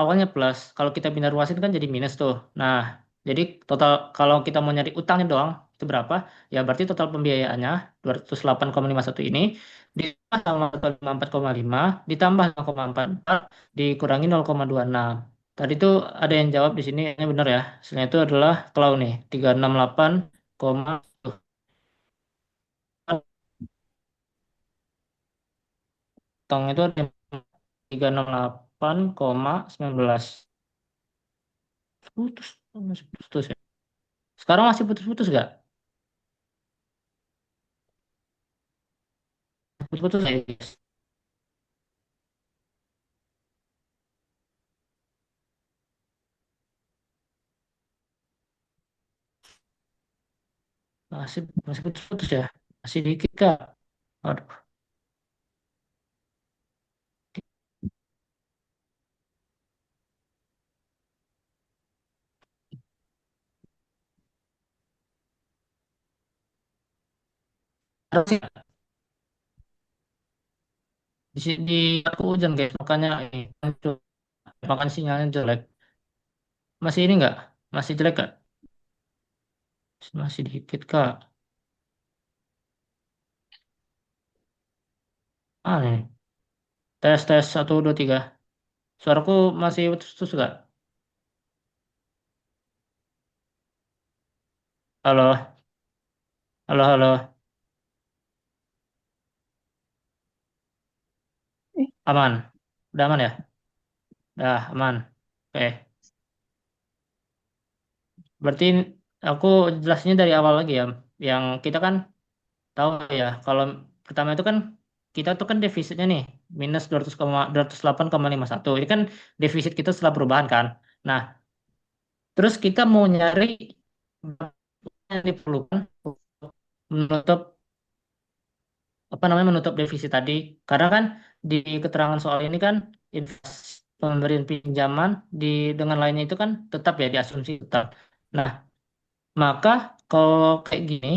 awalnya plus, kalau kita pindah ruas itu kan jadi minus tuh. Nah, jadi total kalau kita mau nyari utangnya doang itu berapa? Ya berarti total pembiayaannya 208,51 ini ditambah sama 154,5 ditambah 0,44 dikurangi 0,26. Tadi tuh ada yang jawab di sini, ini benar ya. Hasilnya itu adalah kalau nih 368, tong itu ada 368,19. Putus, masih putus ya. Sekarang masih putus-putus gak? Putus-putus ya, guys. Masih masih putus-putus ya. Masih dikit kak. Aduh. Harusnya di sini aku hujan guys, makanya ini makan sinyalnya jelek. Masih ini nggak? Masih jelek kak? Masih dikit kak. Ah nih. Tes tes 1 2 3. Suaraku masih putus-putus nggak? Halo, halo, halo. Eh, Aman. Udah aman ya? Udah aman. Oke. Berarti aku jelasnya dari awal lagi ya. Yang kita kan tahu ya, kalau pertama itu kan kita tuh kan defisitnya nih minus 208,51. Ini kan defisit kita setelah perubahan kan. Nah, terus kita mau nyari berapa yang diperlukan untuk menutup apa namanya menutup defisit tadi. Karena kan di keterangan soal ini kan investasi pemberian pinjaman di dengan lainnya itu kan tetap ya diasumsi tetap. Nah, maka kalau kayak gini,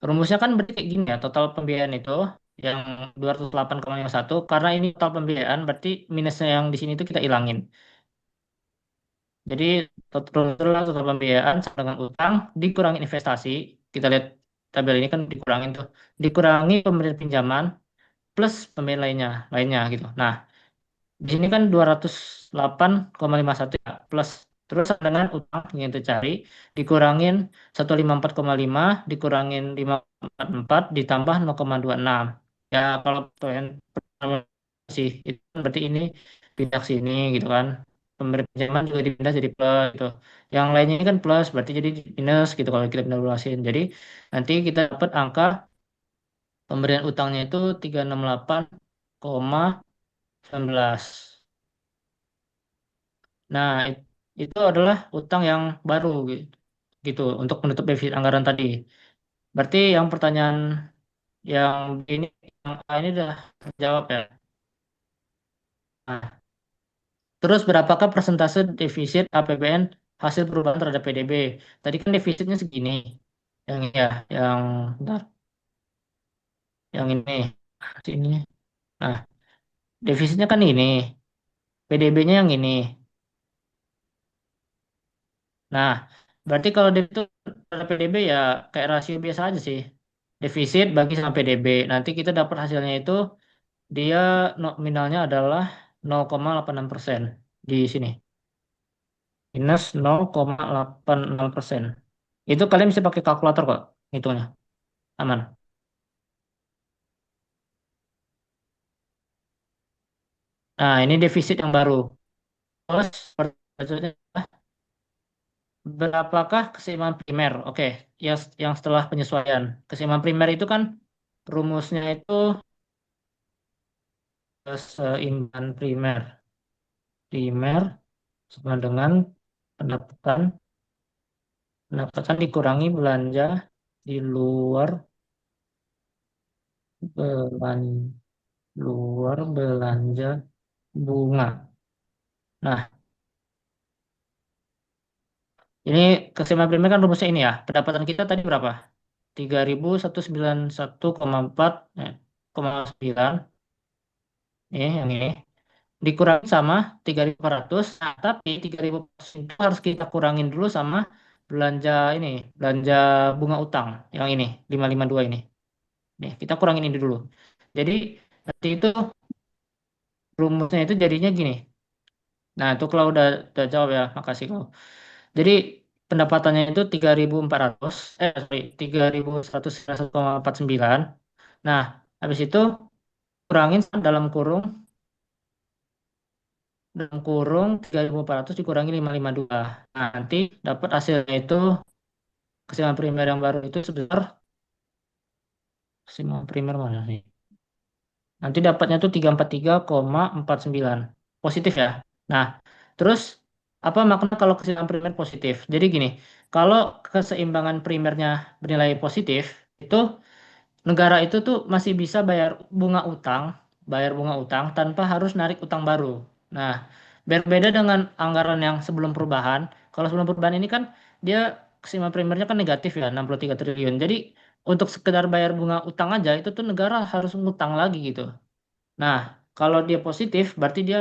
rumusnya kan berarti kayak gini ya, total pembiayaan itu yang 208,51 karena ini total pembiayaan berarti minusnya yang di sini itu kita ilangin. Jadi total pembiayaan sama dengan utang dikurangi investasi. Kita lihat tabel ini kan dikurangin tuh. Dikurangi pemberian pinjaman plus pembelian lainnya gitu. Nah, di sini kan 208,51 ya, plus terus sama dengan utang yang kita cari dikurangin 154,5 dikurangin 544 ditambah 0,26. Ya kalau yang pertama sih itu kan berarti ini pindah ke sini gitu kan. Pemberian pinjaman juga dipindah jadi plus gitu. Yang lainnya ini kan plus berarti jadi minus gitu kalau kita pindah luasin. Jadi nanti kita dapat angka pemberian utangnya itu 368,19. Nah, itu adalah utang yang baru gitu untuk menutup defisit anggaran tadi. Berarti yang pertanyaan yang ini yang A ini udah terjawab ya. Nah, terus berapakah persentase defisit APBN hasil perubahan terhadap PDB? Tadi kan defisitnya segini. Yang ini ya, yang bentar, yang ini, sini. Nah, defisitnya kan ini, PDB-nya yang ini. Nah, berarti kalau itu terhadap PDB ya kayak rasio biasa aja sih. Defisit bagi sama PDB. Nanti kita dapat hasilnya itu dia nominalnya adalah 0,86% di sini. Minus 0,86%. Itu kalian bisa pakai kalkulator kok hitungnya. Aman. Nah, ini defisit yang baru. Terus pertanyaannya, berapakah keseimbangan primer? Oke, ya yang setelah penyesuaian. Keseimbangan primer itu kan rumusnya itu keseimbangan primer. Primer sama dengan pendapatan pendapatan dikurangi belanja di luar belan luar belanja bunga. Nah, ini keseimbangan primer kan rumusnya ini ya. Pendapatan kita tadi berapa? 3.191,4 9 yang ini dikurangi sama 3.400. Nah, tapi 3.400 itu harus kita kurangin dulu sama belanja ini, belanja bunga utang yang ini 552 ini. Nih, kita kurangin ini dulu. Jadi nanti itu rumusnya itu jadinya gini. Nah, itu kalau udah jawab ya, makasih kau. Jadi pendapatannya itu 3.400 sorry 3.191,49. Nah, habis itu kurangin dalam kurung 3.400 dikurangi 552. Nah, nanti dapat hasilnya itu kesimpulan primer yang baru itu sebesar kesimpulan primer mana nih? Nanti dapatnya tuh 343,49. Positif ya. Nah, terus apa makna kalau keseimbangan primer positif? Jadi gini, kalau keseimbangan primernya bernilai positif, itu negara itu tuh masih bisa bayar bunga utang tanpa harus narik utang baru. Nah, berbeda dengan anggaran yang sebelum perubahan. Kalau sebelum perubahan ini kan dia keseimbangan primernya kan negatif ya, 63 triliun. Jadi untuk sekedar bayar bunga utang aja itu tuh negara harus ngutang lagi gitu. Nah, kalau dia positif, berarti dia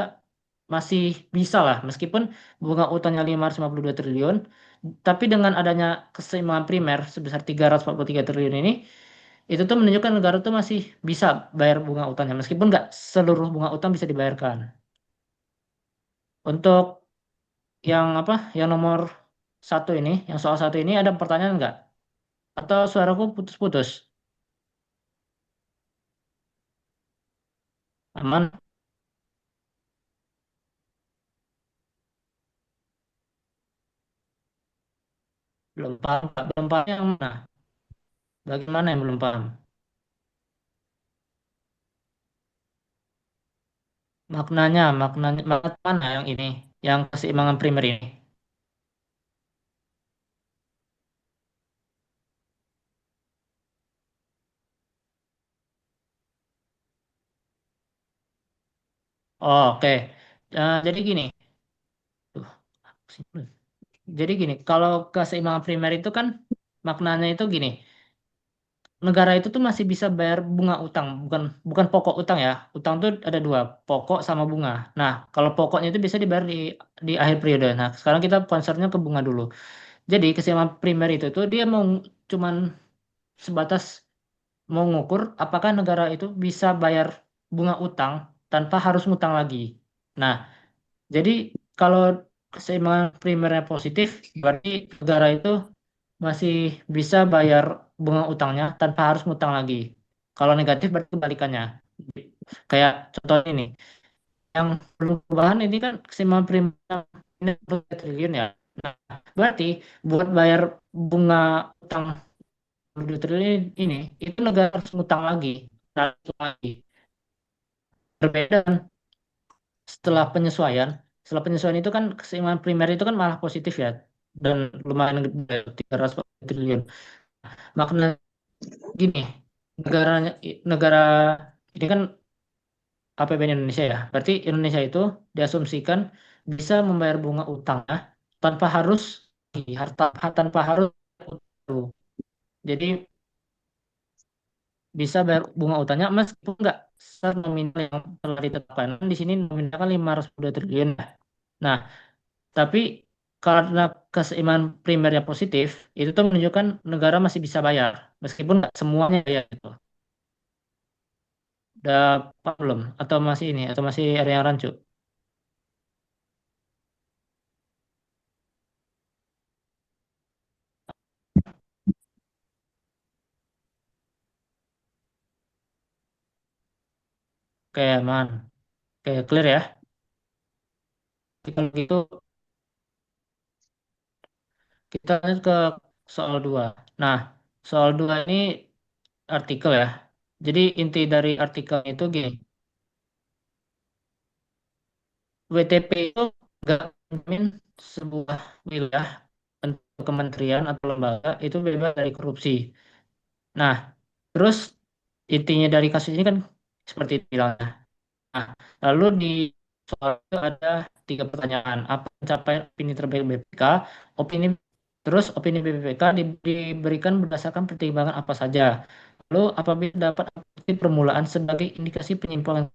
masih bisa lah, meskipun bunga utangnya 552 triliun, tapi dengan adanya keseimbangan primer sebesar 343 triliun ini, itu tuh menunjukkan negara tuh masih bisa bayar bunga utangnya, meskipun nggak seluruh bunga utang bisa dibayarkan. Untuk yang apa, yang nomor satu ini, yang soal satu ini ada pertanyaan nggak? Atau suaraku putus-putus? Aman? Belum paham, Pak. Belum paham yang mana? Bagaimana yang belum paham? Makna mana yang ini, yang keseimbangan primer ini? Oh, oke. Jadi gini. Tuh, jadi gini, kalau keseimbangan primer itu kan maknanya itu gini. Negara itu tuh masih bisa bayar bunga utang, bukan bukan pokok utang ya. Utang tuh ada dua, pokok sama bunga. Nah, kalau pokoknya itu bisa dibayar di akhir periode. Nah, sekarang kita concernnya ke bunga dulu. Jadi keseimbangan primer itu tuh dia mau cuman sebatas mau ngukur apakah negara itu bisa bayar bunga utang tanpa harus ngutang lagi. Nah, jadi kalau keseimbangan primernya positif, berarti negara itu masih bisa bayar bunga utangnya tanpa harus ngutang lagi. Kalau negatif berarti kebalikannya. Kayak contoh ini, yang perlu perubahan ini kan keseimbangan primer ini 2 triliun ya. Nah, berarti buat bayar bunga utang 2 triliun ini, itu negara harus ngutang lagi. Nah, lagi. Berbeda setelah penyesuaian. Setelah penyesuaian itu kan keseimbangan primer itu kan malah positif ya. Dan lumayan gede, 300 triliun. Makna gini, negaranya negara ini kan APBN Indonesia ya. Berarti Indonesia itu diasumsikan bisa membayar bunga utangnya tanpa harus harta tanpa harus dulu. Jadi bisa bayar bunga utangnya meskipun nggak nominal yang telah ditetapkan. Di sini nominalnya kan 502 triliun. Nah, tapi karena keseimbangan primernya positif, itu tuh menunjukkan negara masih bisa bayar meskipun nggak semuanya bayar gitu. Udah paham belum? Atau masih ini? Atau masih ada yang rancu? Kayak man, kayak clear ya. Jadi kalau gitu kita lanjut ke soal 2. Nah, soal 2 ini artikel ya. Jadi inti dari artikel itu gini, WTP itu gak menjamin sebuah wilayah atau kementerian atau lembaga itu bebas dari korupsi. Nah, terus intinya dari kasus ini kan seperti itu bilangnya. Nah, lalu di soal itu ada 3 pertanyaan. Apa pencapaian opini terbaik BPK? Opini terus opini BPK diberikan berdasarkan pertimbangan apa saja? Lalu apabila dapat bukti permulaan sebagai indikasi penyimpangan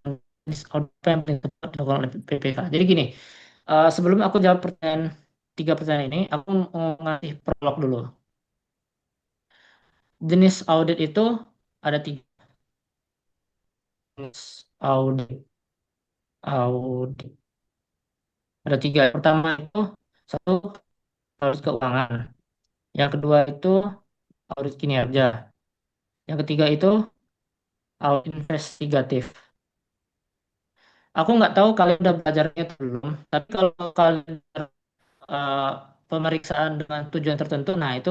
apa yang paling tepat dilakukan oleh BPK. Jadi gini, sebelum aku jawab 3 pertanyaan ini, aku mau ngasih prolog dulu. Jenis audit itu ada 3 jenis audit. Audit ada 3. Yang pertama itu satu audit keuangan. Yang kedua itu audit kinerja. Yang ketiga itu audit investigatif. Aku nggak tahu kalian udah belajarnya atau belum. Tapi kalau kalian eh, pemeriksaan dengan tujuan tertentu, nah itu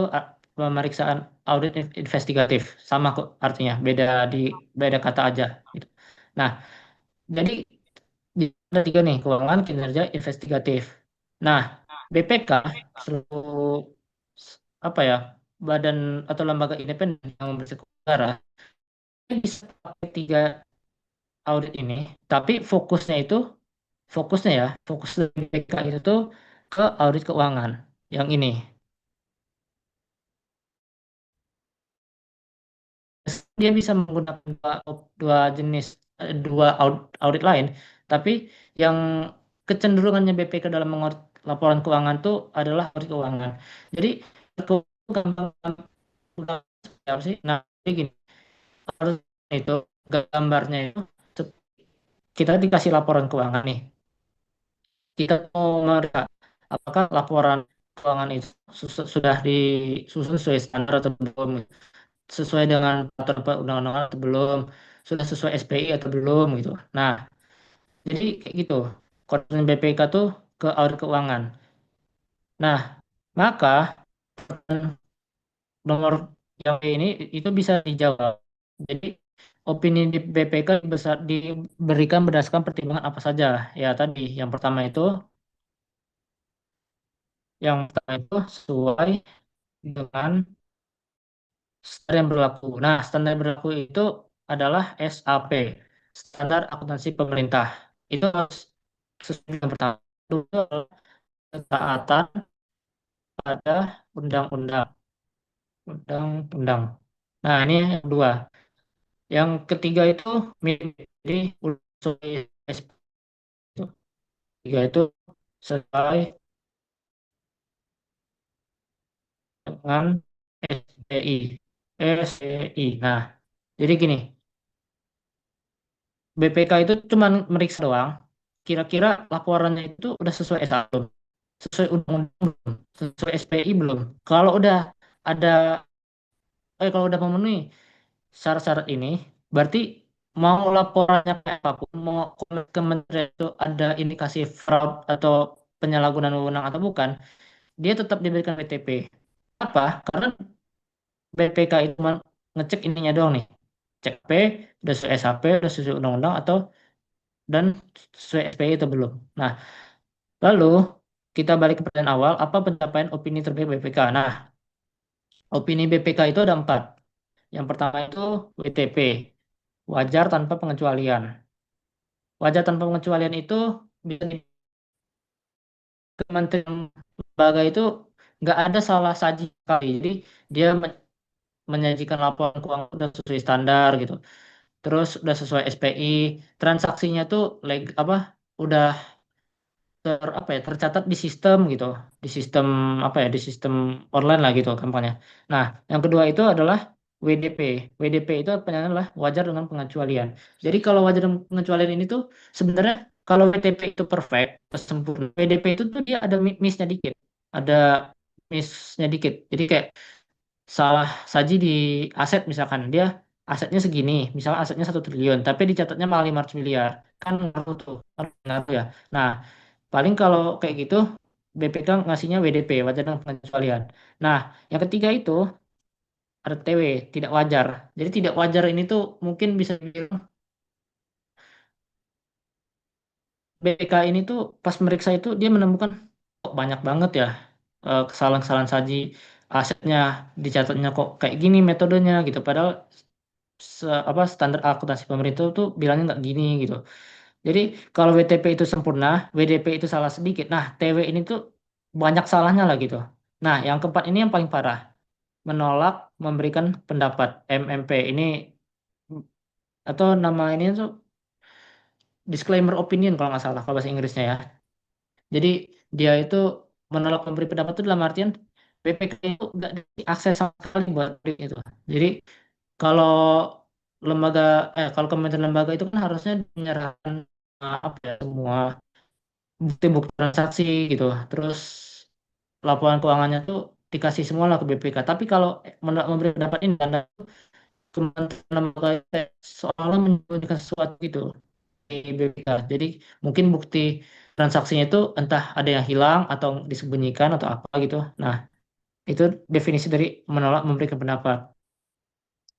pemeriksaan audit investigatif. Sama kok artinya, beda kata aja. Gitu. Nah, jadi ada 3 nih, keuangan, kinerja, investigatif. Nah, BPK selalu apa ya, badan atau lembaga independen yang bersekutu negara bisa pakai 3 audit ini, tapi fokus dari BPK itu tuh ke audit keuangan yang ini. Dia bisa menggunakan dua jenis audit lain, tapi yang kecenderungannya BPK dalam mengaudit laporan keuangan itu adalah audit keuangan. Jadi gampang apa sih? Nah, jadi gini, harus itu gambarnya itu kita dikasih laporan keuangan nih. Kita mau melihat apakah laporan keuangan itu sudah disusun sesuai standar atau belum, sesuai dengan peraturan perundang-undangan atau belum, sudah sesuai SPI atau belum gitu. Nah, jadi kayak gitu. Konten BPK tuh ke audit keuangan. Nah, maka nomor yang B ini itu bisa dijawab. Jadi opini di BPK diberikan berdasarkan pertimbangan apa saja. Ya tadi yang pertama itu sesuai dengan standar yang berlaku. Nah, standar yang berlaku itu adalah SAP, Standar Akuntansi Pemerintah. itu harus sesuai dengan pertama. Kedua adalah ketaatan pada undang-undang. Undang-undang. Nah, ini yang kedua. Yang ketiga itu jadi unsur SP itu. Tiga itu sesuai dengan SPI. SPI. Nah, jadi gini, BPK itu cuma meriksa doang. Kira-kira laporannya itu udah sesuai S1, sesuai undang-undang belum, sesuai SPI belum. Kalau udah ada, kalau udah memenuhi syarat-syarat ini, berarti mau laporannya kayak apapun, mau kementerian itu ada indikasi fraud atau penyalahgunaan wewenang atau bukan, dia tetap diberikan WTP. Apa? Karena BPK itu cuma ngecek ininya doang nih. Cek P, udah sesuai SHP, udah sesuai undang-undang atau dan sesuai SPI itu belum. Nah, lalu kita balik ke pertanyaan awal, apa pencapaian opini terbaik BPK? Nah, opini BPK itu ada 4. Yang pertama itu WTP, wajar tanpa pengecualian. Wajar tanpa pengecualian itu bisa di kementerian lembaga itu nggak ada salah saji sekali. Jadi dia menyajikan laporan keuangan udah sesuai standar gitu. Terus udah sesuai SPI, transaksinya tuh apa udah tercatat di sistem gitu, di sistem di sistem online lah gitu kampanye. Nah, yang kedua itu adalah WDP. WDP itu artinya adalah wajar dengan pengecualian. Jadi kalau wajar dengan pengecualian ini tuh sebenarnya kalau WTP itu perfect, sempurna. WDP itu tuh dia ada miss-nya dikit, ada miss-nya dikit. Jadi kayak salah saji di aset misalkan dia asetnya segini, misalnya asetnya 1 triliun, tapi dicatatnya malah 500 miliar, kan ngaruh tuh, kan ngaruh ya. Nah, paling kalau kayak gitu, BPK ngasihnya WDP, wajar dengan pengecualian. Nah, yang ketiga itu RTW, tidak wajar. Jadi tidak wajar ini tuh mungkin bisa dibilang BPK ini tuh pas meriksa itu dia menemukan kok banyak banget ya kesalahan-kesalahan saji asetnya dicatatnya kok kayak gini metodenya gitu. Padahal standar akuntansi pemerintah tuh bilangnya nggak gini gitu. Jadi kalau WTP itu sempurna, WDP itu salah sedikit. Nah, TW ini tuh banyak salahnya lah gitu. Nah, yang keempat ini yang paling parah, menolak memberikan pendapat MMP ini atau nama ini tuh disclaimer opinion kalau nggak salah kalau bahasa Inggrisnya ya. Jadi dia itu menolak memberi pendapat itu dalam artian BPK itu nggak diakses sama sekali buat itu. Jadi kalau lembaga kalau kementerian lembaga itu kan harusnya menyerahkan semua bukti-bukti transaksi gitu. Terus laporan keuangannya tuh dikasih semua lah ke BPK. Tapi kalau menolak memberi pendapat ini Anda kementerian lembaga itu seolah menyembunyikan sesuatu gitu di BPK. Jadi mungkin bukti transaksinya itu entah ada yang hilang atau disembunyikan atau apa gitu. Nah, itu definisi dari menolak memberikan pendapat.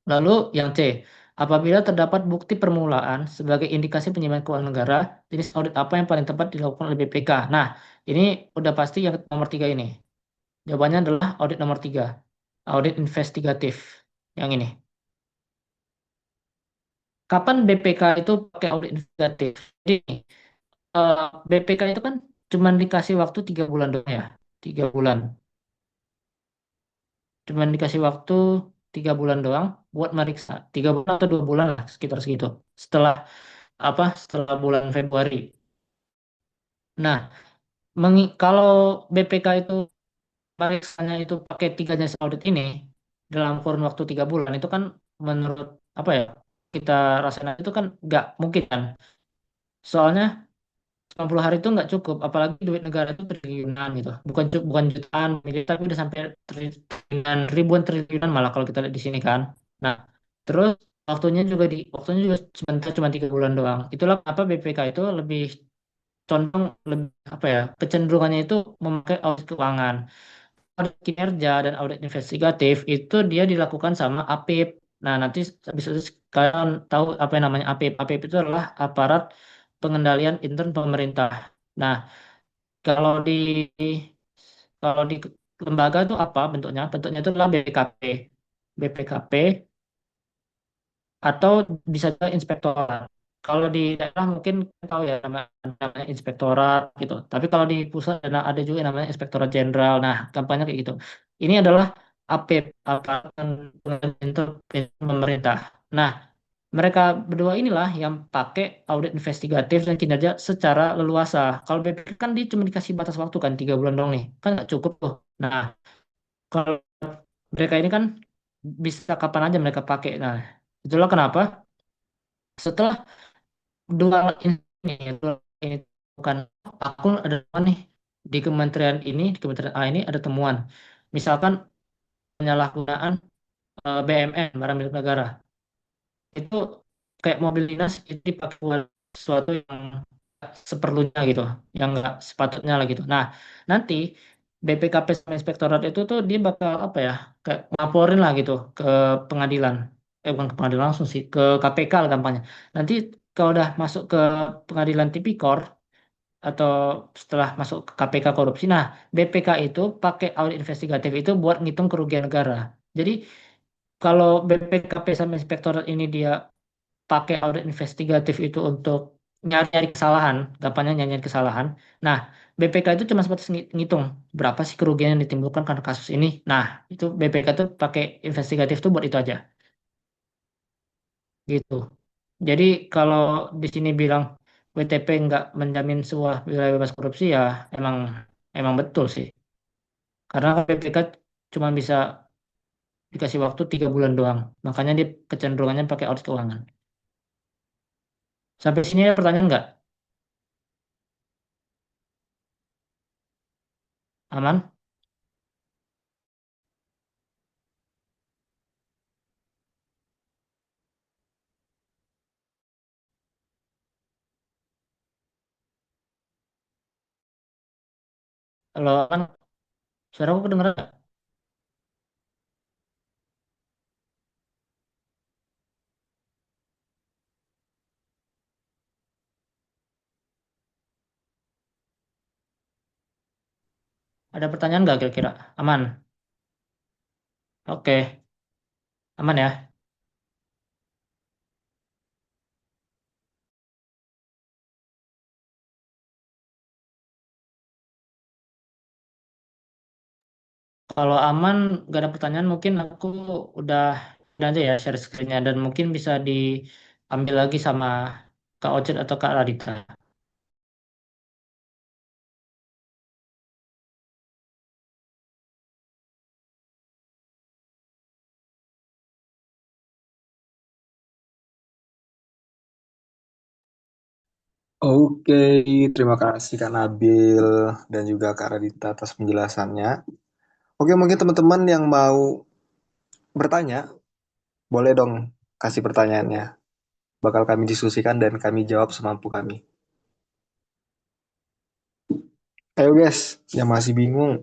Lalu yang C, apabila terdapat bukti permulaan sebagai indikasi penyimpangan keuangan negara, jenis audit apa yang paling tepat dilakukan oleh BPK? Nah, ini udah pasti yang nomor 3 ini. Jawabannya adalah audit nomor 3, audit investigatif. Yang ini. Kapan BPK itu pakai audit investigatif? Jadi, BPK itu kan cuma dikasih waktu 3 bulan doang ya. 3 bulan. Cuma dikasih waktu 3 bulan doang buat meriksa. 3 bulan atau 2 bulan lah, sekitar segitu. Setelah setelah bulan Februari. Nah, kalau BPK itu pemeriksanya itu pakai 3 jenis audit ini dalam kurun waktu 3 bulan itu kan menurut kita rasain itu kan nggak mungkin kan. Soalnya 90 hari itu nggak cukup, apalagi duit negara itu triliunan gitu. Bukan jutaan, miliar, tapi udah sampai triliunan, ribuan triliunan malah kalau kita lihat di sini kan. Nah, terus waktunya juga sebentar cuma 3 bulan doang. Itulah kenapa BPK itu lebih condong lebih kecenderungannya itu memakai audit keuangan. Audit kinerja dan audit investigatif itu dia dilakukan sama APIP. Nah, nanti bisa kalian tahu apa yang namanya APIP. APIP itu adalah aparat pengendalian intern pemerintah. Nah, kalau di kalau di lembaga itu apa bentuknya? Bentuknya itu adalah BPKP. BPKP atau bisa juga inspektorat. Kalau di daerah mungkin tahu ya namanya inspektorat gitu. Tapi kalau di pusat ada juga namanya inspektorat jenderal. Nah, gampangnya kayak gitu. Ini adalah AP, Aparat Pemerintah. Nah, mereka berdua inilah yang pakai audit investigatif dan kinerja secara leluasa. Kalau BPK kan dia cuma dikasih batas waktu kan 3 bulan dong nih, kan nggak cukup tuh. Nah, kalau mereka ini kan bisa kapan aja mereka pakai. Nah, itulah kenapa setelah dua dua ini bukan aku ada temuan nih di Kementerian A ini ada temuan. Misalkan penyalahgunaan BMN barang milik negara itu kayak mobil dinas itu dipakai buat sesuatu yang seperlunya gitu, yang nggak sepatutnya lah gitu. Nah, nanti BPKP sama inspektorat itu tuh dia bakal apa ya, kayak laporin lah gitu ke pengadilan. Bukan ke pengadilan langsung sih, ke KPK lah gampangnya. Nanti kalau udah masuk ke pengadilan tipikor atau setelah masuk ke KPK korupsi, nah BPK itu pakai audit investigatif itu buat ngitung kerugian negara. Jadi kalau BPKP sama inspektorat ini dia pakai audit investigatif itu untuk nyari-nyari kesalahan, gampangnya nyari-nyari kesalahan. Nah, BPK itu cuma sebatas ngitung berapa sih kerugian yang ditimbulkan karena kasus ini. Nah, itu BPK tuh pakai investigatif tuh buat itu aja, gitu. Jadi kalau di sini bilang WTP nggak menjamin sebuah wilayah bebas korupsi ya emang emang betul sih. Karena BPK cuma bisa dikasih waktu 3 bulan doang. Makanya dia kecenderungannya pakai audit keuangan. Sampai sini ada pertanyaan nggak? Aman? Kalau aman, suara aku kedengeran nggak? Ada pertanyaan nggak kira-kira? Aman? Oke, aman ya. Kalau aman, nggak ada pertanyaan, mungkin aku udah udah aja ya share screen-nya dan mungkin bisa diambil lagi sama Kak Ocet atau Kak Radita. Oke, terima kasih Kak Nabil dan juga Kak Radita atas penjelasannya. Oke, mungkin teman-teman yang mau bertanya, boleh dong kasih pertanyaannya. Bakal kami diskusikan dan kami jawab semampu kami. Ayo guys, yang masih bingung.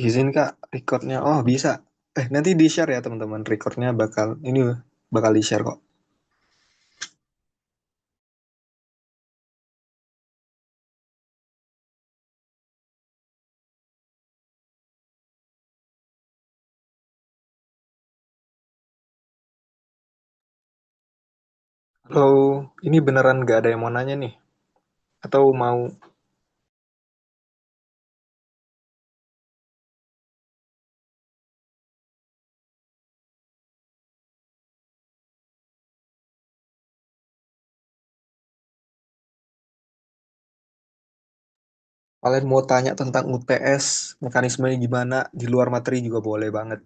Izin Kak, recordnya. Oh bisa. Nanti di-share ya teman-teman. Recordnya bakal di-share kok. Halo, ini beneran nggak ada yang mau nanya nih? Atau mau kalian mau tanya tentang UTS, mekanismenya gimana, di luar materi juga boleh banget.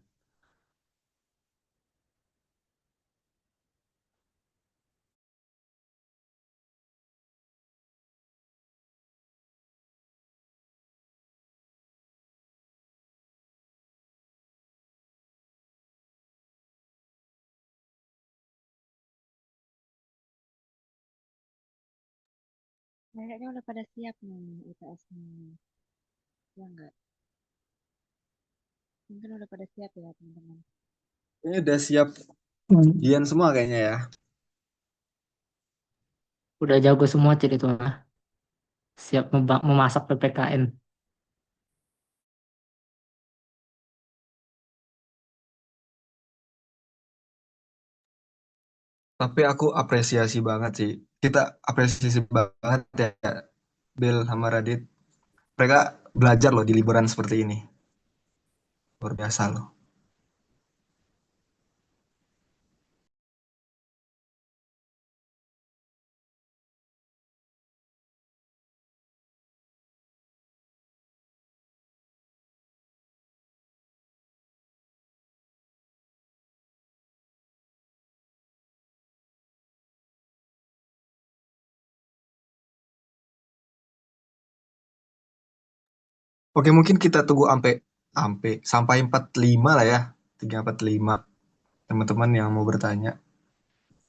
Kayaknya udah pada siap nih UTS-nya. Ya enggak? Mungkin udah pada siap ya, teman-teman. Ini udah siap ujian semua kayaknya ya. Udah jago semua Cid itu mah. Siap memasak PPKN. Tapi aku apresiasi banget sih. Kita apresiasi banget ya, Bill sama Radit. Mereka belajar loh di liburan seperti ini. Luar biasa loh. Oke, mungkin kita tunggu sampai sampai 45 lah ya. 3:45 teman-teman yang mau bertanya.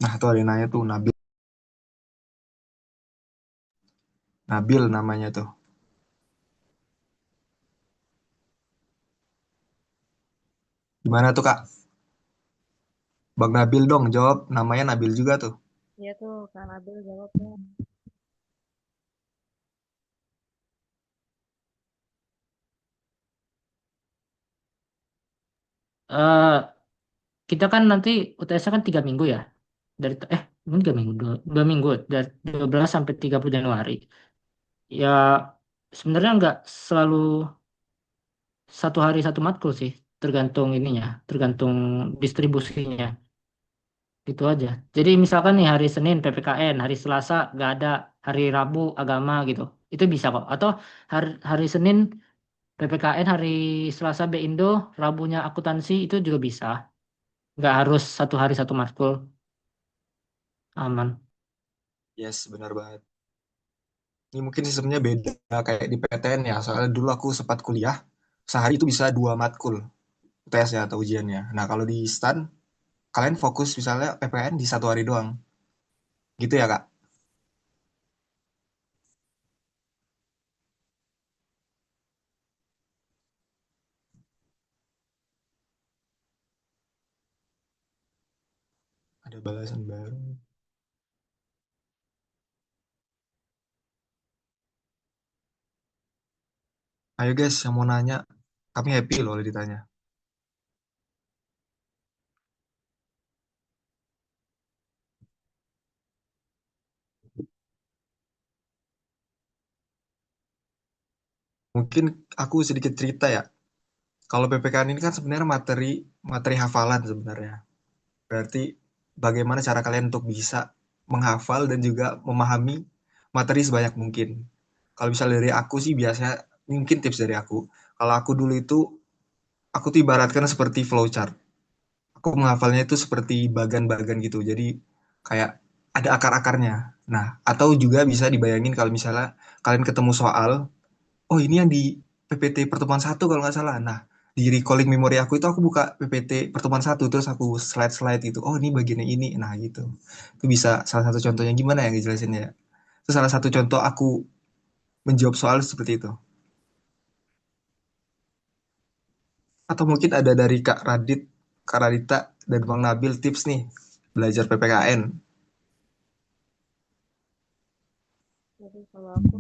Nah, tuh ada yang nanya tuh Nabil. Nabil namanya tuh. Gimana tuh, Kak? Bang Nabil dong jawab. Namanya Nabil juga tuh. Iya tuh, Kak Nabil jawab dong. eh Kita kan nanti UTS kan 3 minggu ya. Dari ini 3 minggu, 2 minggu dari 12 sampai 30 Januari. Ya sebenarnya nggak selalu satu hari satu matkul sih, tergantung ininya, tergantung distribusinya. Gitu aja. Jadi misalkan nih hari Senin PPKN, hari Selasa nggak ada, hari Rabu agama gitu. Itu bisa kok. Atau hari Senin PPKN, hari Selasa Indo, Rabunya akuntansi itu juga bisa. Nggak harus satu hari satu matkul. Aman. Yes, benar banget. Ini mungkin sistemnya beda kayak di PTN ya. Soalnya dulu aku sempat kuliah, sehari itu bisa 2 matkul UTS-nya atau ujiannya. Nah, kalau di STAN, kalian fokus misalnya PPN di 1 hari doang. Gitu ya, Kak? Ada balasan baru. Ayo guys, yang mau nanya. Kami happy loh kalau ditanya. Mungkin aku sedikit cerita ya. Kalau PPKN ini kan sebenarnya materi materi hafalan sebenarnya. Berarti bagaimana cara kalian untuk bisa menghafal dan juga memahami materi sebanyak mungkin. Kalau misalnya dari aku sih biasanya mungkin tips dari aku. Kalau aku dulu itu aku tuh ibaratkan seperti flowchart. Aku menghafalnya itu seperti bagan-bagan gitu. Jadi kayak ada akar-akarnya. Nah, atau juga bisa dibayangin kalau misalnya kalian ketemu soal, oh ini yang di PPT pertemuan satu kalau nggak salah. Nah, di recalling memori aku itu aku buka PPT pertemuan satu terus aku slide-slide gitu. Oh ini bagiannya ini. Nah gitu. Itu bisa salah satu contohnya gimana ya ngejelasinnya. Itu salah satu contoh aku menjawab soal seperti itu. Atau mungkin ada dari Kak Radit, Kak Radita, dan Bang Nabil tips nih belajar PPKN. Jadi kalau aku,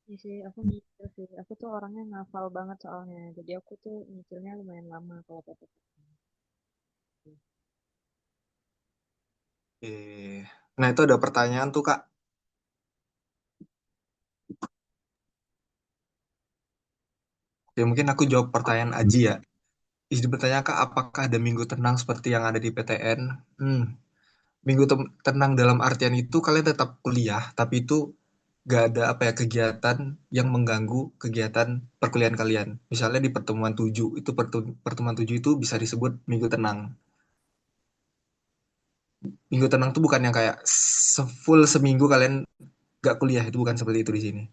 ya sih, aku nyicil sih. Aku tuh orangnya ngafal banget soalnya. Jadi aku tuh nyicilnya lumayan lama kalau PPT. Nah itu ada pertanyaan tuh Kak. Ya mungkin aku jawab pertanyaan Aji ya. Isi bertanya Kak, apakah ada minggu tenang seperti yang ada di PTN? Hmm, tenang dalam artian itu kalian tetap kuliah, tapi itu gak ada apa ya kegiatan yang mengganggu kegiatan perkuliahan kalian. Misalnya di pertemuan 7 itu pertemuan 7 itu bisa disebut minggu tenang. Minggu tenang itu bukan yang kayak full seminggu kalian gak kuliah, itu bukan seperti itu di sini.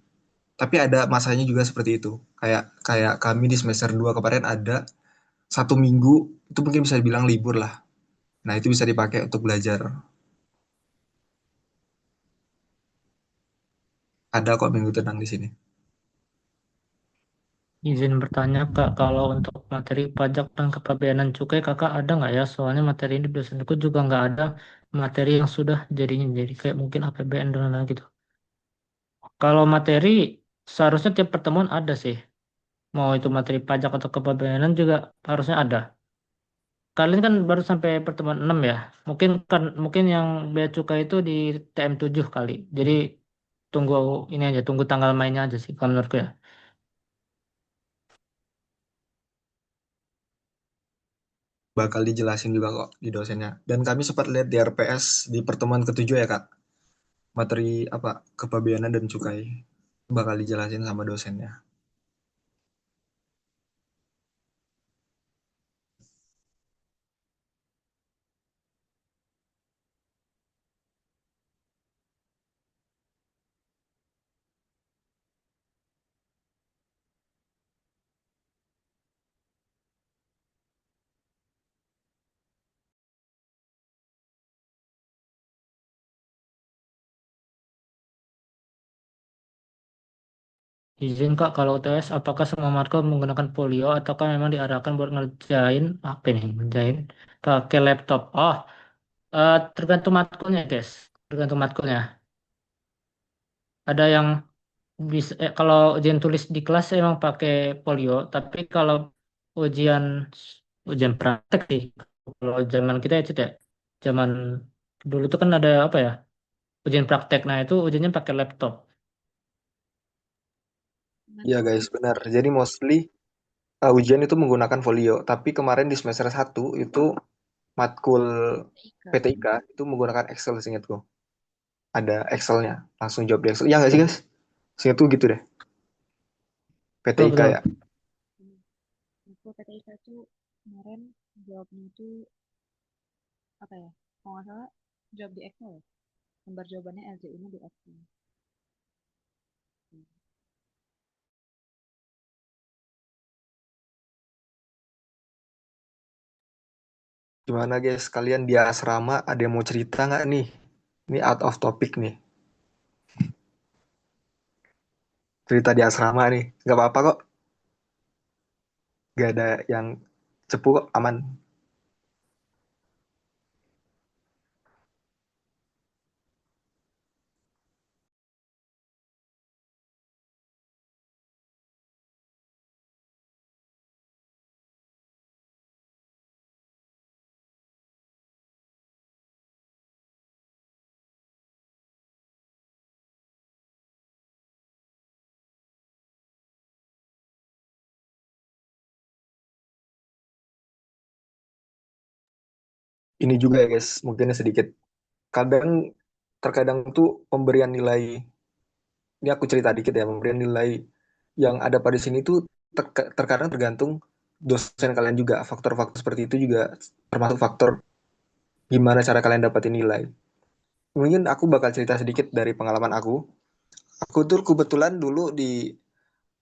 Tapi ada masanya juga seperti itu. Kayak kayak kami di semester 2 kemarin ada 1 minggu itu mungkin bisa dibilang libur lah. Nah, itu bisa dipakai untuk belajar. Ada kok minggu tenang di sini. izin bertanya Kak, kalau untuk materi pajak dan kepabeanan cukai Kakak ada nggak ya? Soalnya materi ini dosenku juga nggak ada materi yang sudah jadinya jadi kayak mungkin APBN dan lain-lain gitu. Kalau materi seharusnya tiap pertemuan ada sih. Mau itu materi pajak atau kepabeanan juga harusnya ada. Kalian kan baru sampai pertemuan 6 ya. Mungkin yang bea cukai itu di TM7 kali. Jadi tunggu ini aja, tunggu tanggal mainnya aja sih kalau menurutku ya. Bakal dijelasin juga kok di dosennya. Dan kami sempat lihat di RPS di pertemuan ketujuh ya Kak, materi apa kepabeanan dan cukai bakal dijelasin sama dosennya. Izin Kak, kalau UTS apakah semua marker menggunakan folio ataukah memang diarahkan buat ngerjain apa nih? Ngerjain pakai laptop. Oh, tergantung matkulnya guys. Tergantung matkulnya. Ada yang kalau ujian tulis di kelas emang pakai folio, tapi kalau ujian ujian praktek sih, kalau zaman kita itu ya, zaman dulu tuh kan ada apa ya, ujian praktek. Nah itu ujiannya pakai laptop. Iya Matkul guys, benar. Jadi mostly ujian itu menggunakan folio, tapi kemarin di semester 1 itu matkul IKA. PTIK itu menggunakan Excel seingatku. Ada Excelnya, langsung jawab di Excel. Ya nggak sih guys? Seingatku gitu deh. Betul PTIK ya. betul. Matkul PTIK tuh kemarin jawabnya itu apa ya? Kalau nggak salah jawab di Excel ya. Lembar jawabannya LJU-nya di Excel. Gimana guys? Kalian di asrama ada yang mau cerita nggak nih? Ini out of topic nih. Cerita di asrama nih. Nggak apa-apa kok. Nggak ada yang cepu kok. Aman. Ini juga ya guys. Mungkin sedikit. Kadang terkadang tuh pemberian nilai. Ini aku cerita dikit ya. Pemberian nilai yang ada pada sini tuh terkadang tergantung dosen kalian juga. Faktor-faktor seperti itu juga termasuk faktor gimana cara kalian dapetin nilai. Mungkin aku bakal cerita sedikit dari pengalaman aku. Aku tuh kebetulan dulu di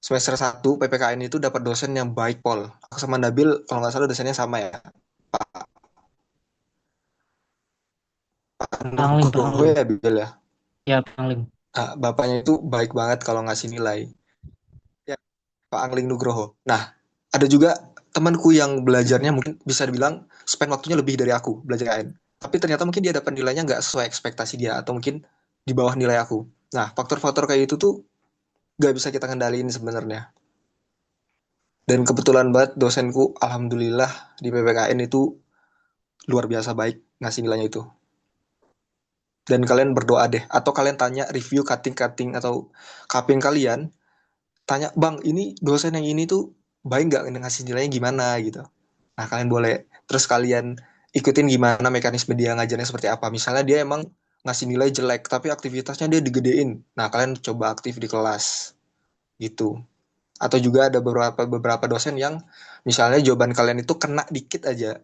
semester 1 PPKN itu dapat dosen yang baik Pol. Aku sama Nabil kalau nggak salah dosennya sama ya. Panglim, Nugroho panglim. ya Bil ya. Ya, panglim. Nah, bapaknya itu baik banget kalau ngasih nilai. Ya, Pak Angling Nugroho. Nah, ada juga temanku yang belajarnya mungkin bisa dibilang spend waktunya lebih dari aku belajar KN. Tapi ternyata mungkin dia dapat nilainya nggak sesuai ekspektasi dia atau mungkin di bawah nilai aku. Nah, faktor-faktor kayak itu tuh nggak bisa kita kendaliin sebenarnya. Dan kebetulan banget dosenku, alhamdulillah di PPKN itu luar biasa baik ngasih nilainya itu. Dan kalian berdoa deh, atau kalian tanya review cutting-cutting atau cupping kalian, tanya, Bang, ini dosen yang ini tuh baik nggak ngasih nilainya gimana gitu. Nah, kalian boleh. Terus kalian ikutin gimana mekanisme dia ngajarnya seperti apa. Misalnya dia emang ngasih nilai jelek, tapi aktivitasnya dia digedein. Nah, kalian coba aktif di kelas gitu. Atau juga ada beberapa beberapa dosen yang misalnya jawaban kalian itu kena dikit aja,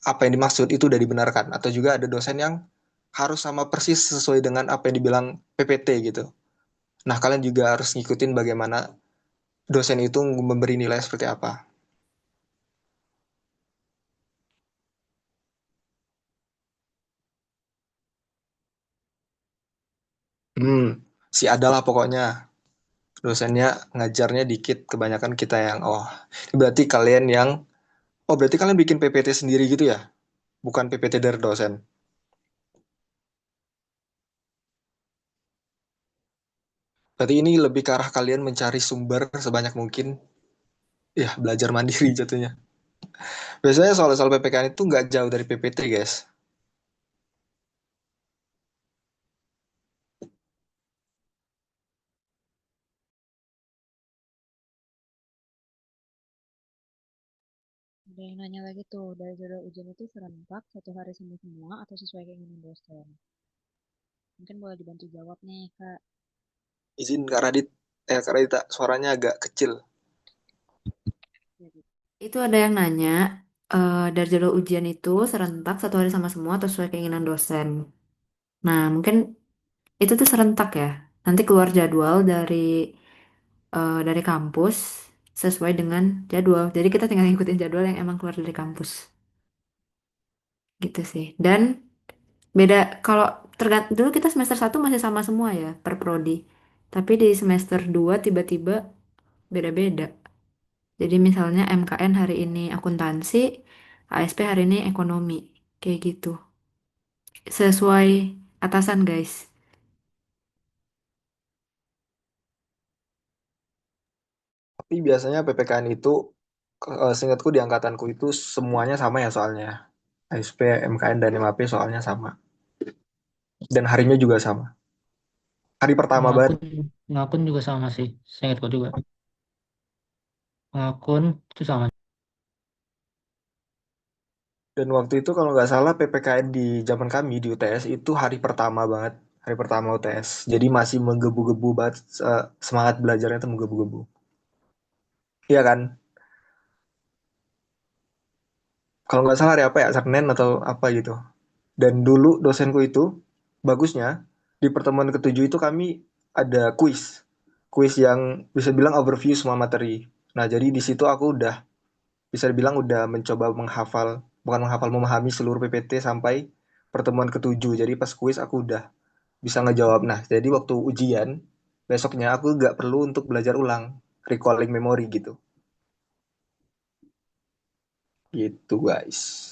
apa yang dimaksud itu udah dibenarkan. Atau juga ada dosen yang harus sama persis sesuai dengan apa yang dibilang PPT gitu. Nah, kalian juga harus ngikutin bagaimana dosen itu memberi nilai seperti apa. Hmm, si adalah pokoknya. Dosennya ngajarnya dikit, kebanyakan kita yang, oh, berarti kalian yang, oh berarti kalian bikin PPT sendiri gitu ya? Bukan PPT dari dosen. Berarti ini lebih ke arah kalian mencari sumber sebanyak mungkin, ya belajar mandiri jatuhnya. Biasanya soal-soal PPKN itu nggak jauh dari PPT, guys. Ada yang nanya lagi tuh, dari jadwal ujian itu serentak, satu hari sama semua, atau sesuai keinginan dosen? Mungkin boleh dibantu jawab nih, Kak. Izin Kak Radit, Kak Radita, suaranya agak kecil. Jadi, Itu ada yang nanya, dari jadwal ujian itu serentak satu hari sama semua atau sesuai keinginan dosen. Nah, mungkin itu tuh serentak ya. Nanti keluar jadwal dari kampus sesuai dengan jadwal. Jadi kita tinggal ngikutin jadwal yang emang keluar dari kampus. Gitu sih. Dan beda kalau tergantung dulu kita semester satu masih sama semua ya per prodi. Tapi di semester 2 tiba-tiba beda-beda. Jadi misalnya MKN hari ini akuntansi, ASP hari ini ekonomi. Kayak gitu. Sesuai atasan guys. Tapi biasanya PPKN itu, seingatku di angkatanku itu semuanya sama ya soalnya. ASP, MKN, dan MAP soalnya sama. Dan harinya juga sama. Hari pertama banget. Ngakun, ngakun juga sama sih. Saya ingat kok juga. Ngakun itu sama. Dan waktu itu kalau nggak salah PPKN di zaman kami di UTS itu hari pertama banget. Hari pertama UTS. Jadi masih menggebu-gebu banget, semangat belajarnya itu menggebu-gebu. Iya kan? Kalau nggak salah hari apa ya? Senin atau apa gitu. Dan dulu dosenku itu, bagusnya, di pertemuan ketujuh itu kami ada kuis. Kuis yang bisa bilang overview semua materi. Nah, jadi di situ aku udah, bisa dibilang udah mencoba menghafal, bukan menghafal, memahami seluruh PPT sampai pertemuan ketujuh. Jadi pas kuis aku udah bisa ngejawab. Nah, jadi waktu ujian, besoknya aku nggak perlu untuk belajar ulang, recalling memory gitu. Gitu, guys.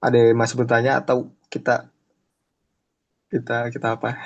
Ada yang masih bertanya atau kita kita kita apa?